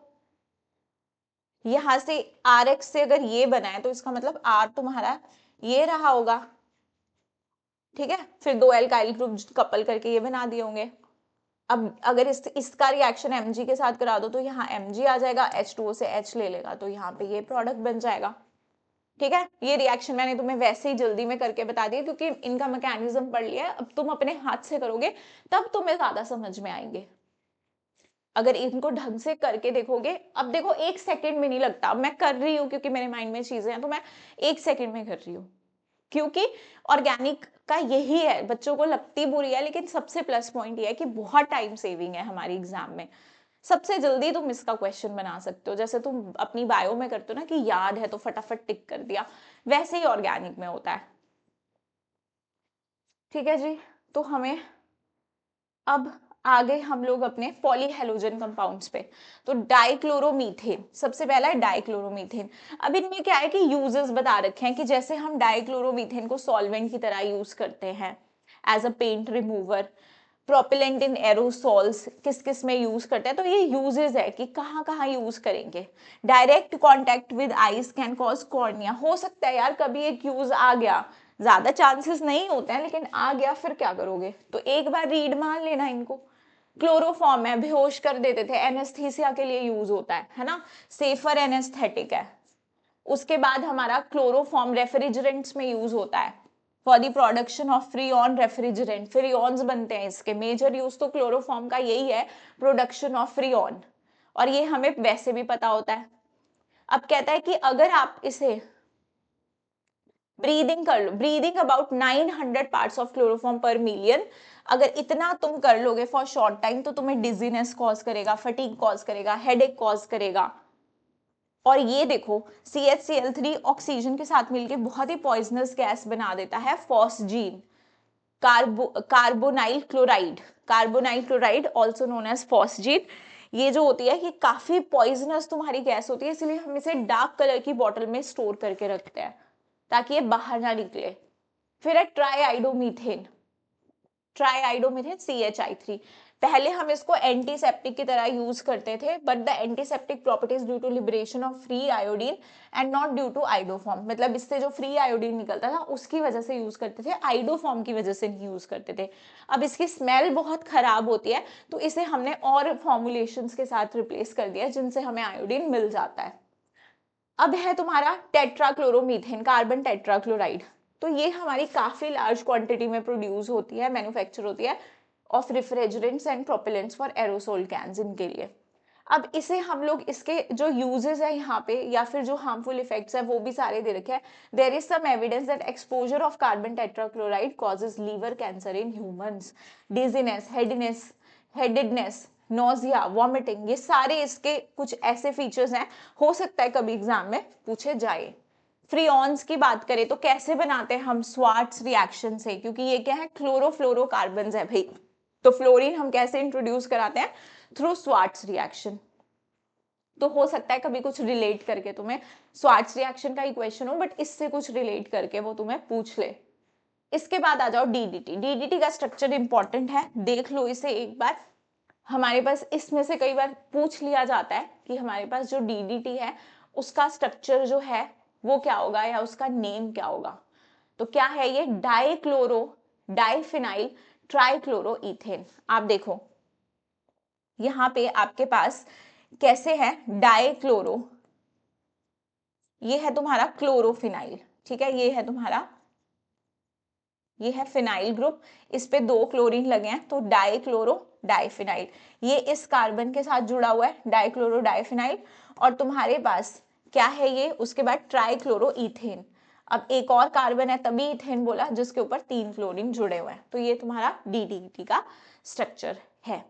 यहाँ से RX से अगर ये बना है तो इसका मतलब R तुम्हारा ये रहा होगा, ठीक है। फिर दो एल्काइल ग्रुप कपल करके ये बना दिए होंगे। अब अगर इसका रिएक्शन Mg के साथ करा दो तो यहाँ Mg आ जाएगा, H2O से H ले लेगा तो यहाँ पे ये प्रोडक्ट बन जाएगा, ठीक है। ये रिएक्शन मैंने तुम्हें वैसे ही जल्दी में करके बता दिया क्योंकि इनका मैकेनिज्म पढ़ लिया है। अब तुम अपने हाथ से करोगे तब तुम्हें ज्यादा समझ में आएंगे। अगर इनको ढंग से करके देखोगे, अब देखो 1 सेकंड में नहीं लगता, अब मैं कर रही हूँ क्योंकि मेरे माइंड में चीजें हैं तो मैं 1 सेकंड में कर रही हूँ, क्योंकि ऑर्गेनिक का यही है। बच्चों को लगती बुरी है लेकिन सबसे प्लस पॉइंट ये है कि बहुत टाइम सेविंग है हमारी एग्जाम में। सबसे जल्दी तुम इसका क्वेश्चन बना सकते हो, जैसे तुम अपनी बायो में करते हो ना कि याद है तो फटाफट टिक कर दिया, वैसे ही ऑर्गेनिक में होता है, ठीक है जी। तो हमें अब आगे हम लोग अपने पॉलीहेलोजन कंपाउंड्स पे। तो डाइक्लोरोमीथेन सबसे पहला है, डाइक्लोरोमीथेन। अब इनमें क्या है कि यूजेस बता रखे हैं कि जैसे हम डाइक्लोरोमीथेन को सॉल्वेंट की तरह यूज करते हैं as a paint remover, propellant in aerosols किस किस में यूज करते हैं, तो ये यूजेस है कि कहाँ कहाँ यूज करेंगे। Direct contact with ice can cause cornea, हो सकता है यार कभी एक यूज आ गया, ज्यादा चांसेस नहीं होते हैं लेकिन आ गया, फिर क्या करोगे, तो एक बार रीड मान लेना इनको। क्लोरोफॉर्म है, बेहोश कर देते थे, एनेस्थीसिया के लिए यूज होता है ना, सेफर एनेस्थेटिक है। उसके बाद हमारा क्लोरोफॉर्म रेफ्रिजरेंट्स में यूज होता है for the production of freon refrigerant, freons बनते हैं इसके। मेजर यूज तो क्लोरोफॉर्म का यही है, प्रोडक्शन ऑफ फ्रीऑन, और ये हमें वैसे भी पता होता है। अब कहता है कि अगर आप इसे ब्रीदिंग कर लो, breathing about 900 parts of chloroform per million, अगर इतना तुम कर लोगे फॉर शॉर्ट टाइम तो तुम्हें डिजीनेस कॉज करेगा, फटीग कॉज करेगा, हेडेक कॉज करेगा। और ये देखो CHCl3 ऑक्सीजन के साथ मिलकर बहुत ही पॉइजनस गैस बना देता है, phosgene, carbonyl chloride, carbonyl chloride also known as phosgene. ये जो होती है ये काफी पॉइजनस तुम्हारी गैस होती है, इसलिए हम इसे डार्क कलर की बॉटल में स्टोर करके रखते हैं ताकि ये बाहर ना निकले। फिर है ट्राईआइडोमीथेन, ट्राईआइडोमीथेन CHI3। पहले हम इसको एंटीसेप्टिक की तरह यूज करते थे, but the antiseptic properties due to liberation of free iodine and not due to iodoform, मतलब इससे जो फ्री आयोडीन निकलता था उसकी वजह से यूज करते थे, आइडोफॉर्म की वजह से नहीं यूज करते थे। अब इसकी स्मेल बहुत खराब होती है तो इसे हमने और फॉर्मुलेशंस के साथ रिप्लेस कर दिया जिनसे हमें आयोडीन मिल जाता है। अब है तुम्हारा टेट्राक्लोरोमीथेन, कार्बन टेट्राक्लोराइड। तो ये हमारी काफी लार्ज क्वांटिटी में प्रोड्यूस होती है, मैन्युफैक्चर होती है of refrigerants and propellants for aerosol cans, इनके लिए। अब इसे हम लोग इसके जो यूजेस है यहाँ पे या फिर जो हार्मफुल इफेक्ट्स है वो भी सारे दे रखे हैं। There is some evidence that exposure of carbon tetrachloride causes liver cancer in humans, dizziness, headedness, nausea, vomiting, ये सारे इसके कुछ ऐसे फीचर्स हैं, हो सकता है कभी एग्जाम में पूछे जाए। फ्रीऑन्स की बात करें तो कैसे बनाते हैं हम, स्वार्ट्स रिएक्शन से, क्योंकि ये क्या है, क्लोरोफ्लोरोकार्बन्स है भाई, तो फ्लोरीन हम कैसे इंट्रोड्यूस कराते हैं, थ्रू स्वार्ट्स रिएक्शन। तो हो सकता है कभी कुछ रिलेट करके तुम्हें स्वार्ट्स रिएक्शन का इक्वेशन हो बट इससे कुछ रिलेट करके वो तुम्हें पूछ ले। इसके बाद आ जाओ DDT। DDT का स्ट्रक्चर इंपॉर्टेंट है, देख लो इसे एक बार। हमारे पास इसमें से कई बार पूछ लिया जाता है कि हमारे पास जो DDT है उसका स्ट्रक्चर जो है वो क्या होगा या उसका नेम क्या होगा। तो क्या है ये, डाइक्लोरो डाइफिनाइल ट्राइक्लोरोइथेन। आप देखो यहाँ पे आपके पास कैसे है, डाइक्लोरो, ये है तुम्हारा क्लोरोफिनाइल, ठीक है, ये है तुम्हारा, ये है फिनाइल ग्रुप, इस पे 2 क्लोरीन लगे हैं तो डाइक्लोरो डाइफिनाइल, ये इस कार्बन के साथ जुड़ा हुआ है डाइक्लोरो डाइफिनाइल। और तुम्हारे पास क्या है ये, उसके बाद ट्राइक्लोरो इथेन, अब एक और कार्बन है तभी इथेन बोला जिसके ऊपर 3 क्लोरीन जुड़े हुए हैं, तो ये तुम्हारा DDT का स्ट्रक्चर है।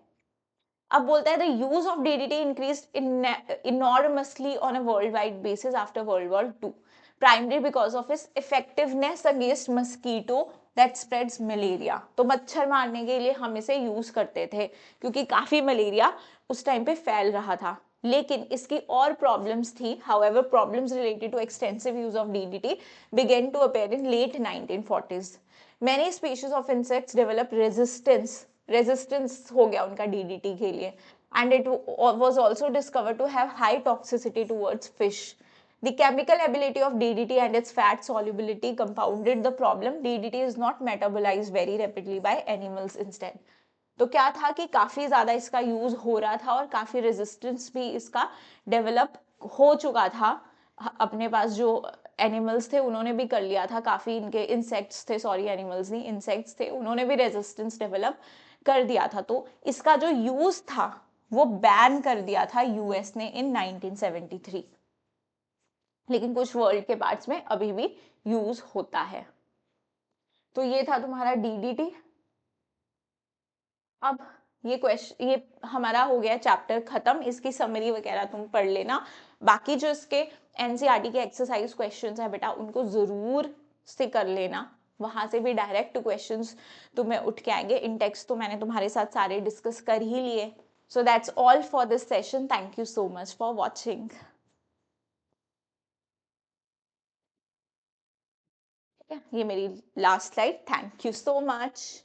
अब बोलता है the use of DDT increase enormously on a world wide basis after world war two, primary because of its effectiveness against mosquito that spreads malaria. तो मच्छर मारने के लिए हम इसे यूज करते थे क्योंकि काफी मलेरिया उस टाइम पे फैल रहा था। लेकिन इसकी और प्रॉब्लम्स थी। However problems related to extensive use of DDT began to appear in late 1940s। Many species of insects develop resistance हो गया उनका डीडीटी के लिए, and it was also discovered to have high toxicity towards fish. The chemical ability of DDT and its fat solubility compounded the problem. DDT is not metabolized very rapidly by animals instead. तो क्या था कि काफी ज्यादा इसका use हो रहा था और काफी रेजिस्टेंस भी इसका डेवलप हो चुका था। अपने पास जो एनिमल्स थे उन्होंने भी कर लिया था, काफी इनके इंसेक्ट्स थे, सॉरी एनिमल्स नहीं इंसेक्ट्स थे, उन्होंने भी रेजिस्टेंस डेवलप कर दिया था। तो इसका जो यूज था वो बैन कर दिया था यूएस ने इन 1973, लेकिन कुछ वर्ल्ड के पार्ट्स में अभी भी यूज होता है। तो ये था तुम्हारा डीडीटी। अब ये क्वेश्चन, ये हमारा हो गया चैप्टर खत्म, इसकी समरी वगैरह तुम पढ़ लेना। बाकी जो इसके एनसीईआरटी के एक्सरसाइज क्वेश्चंस है बेटा उनको जरूर से कर लेना, वहां से भी डायरेक्ट क्वेश्चंस तुम्हें उठ के आएंगे। इन टेक्स्ट तो मैंने तुम्हारे साथ सारे डिस्कस कर ही लिए। So that's all for this session. Thank you so much for watching. ये मेरी last slide. Thank you so much.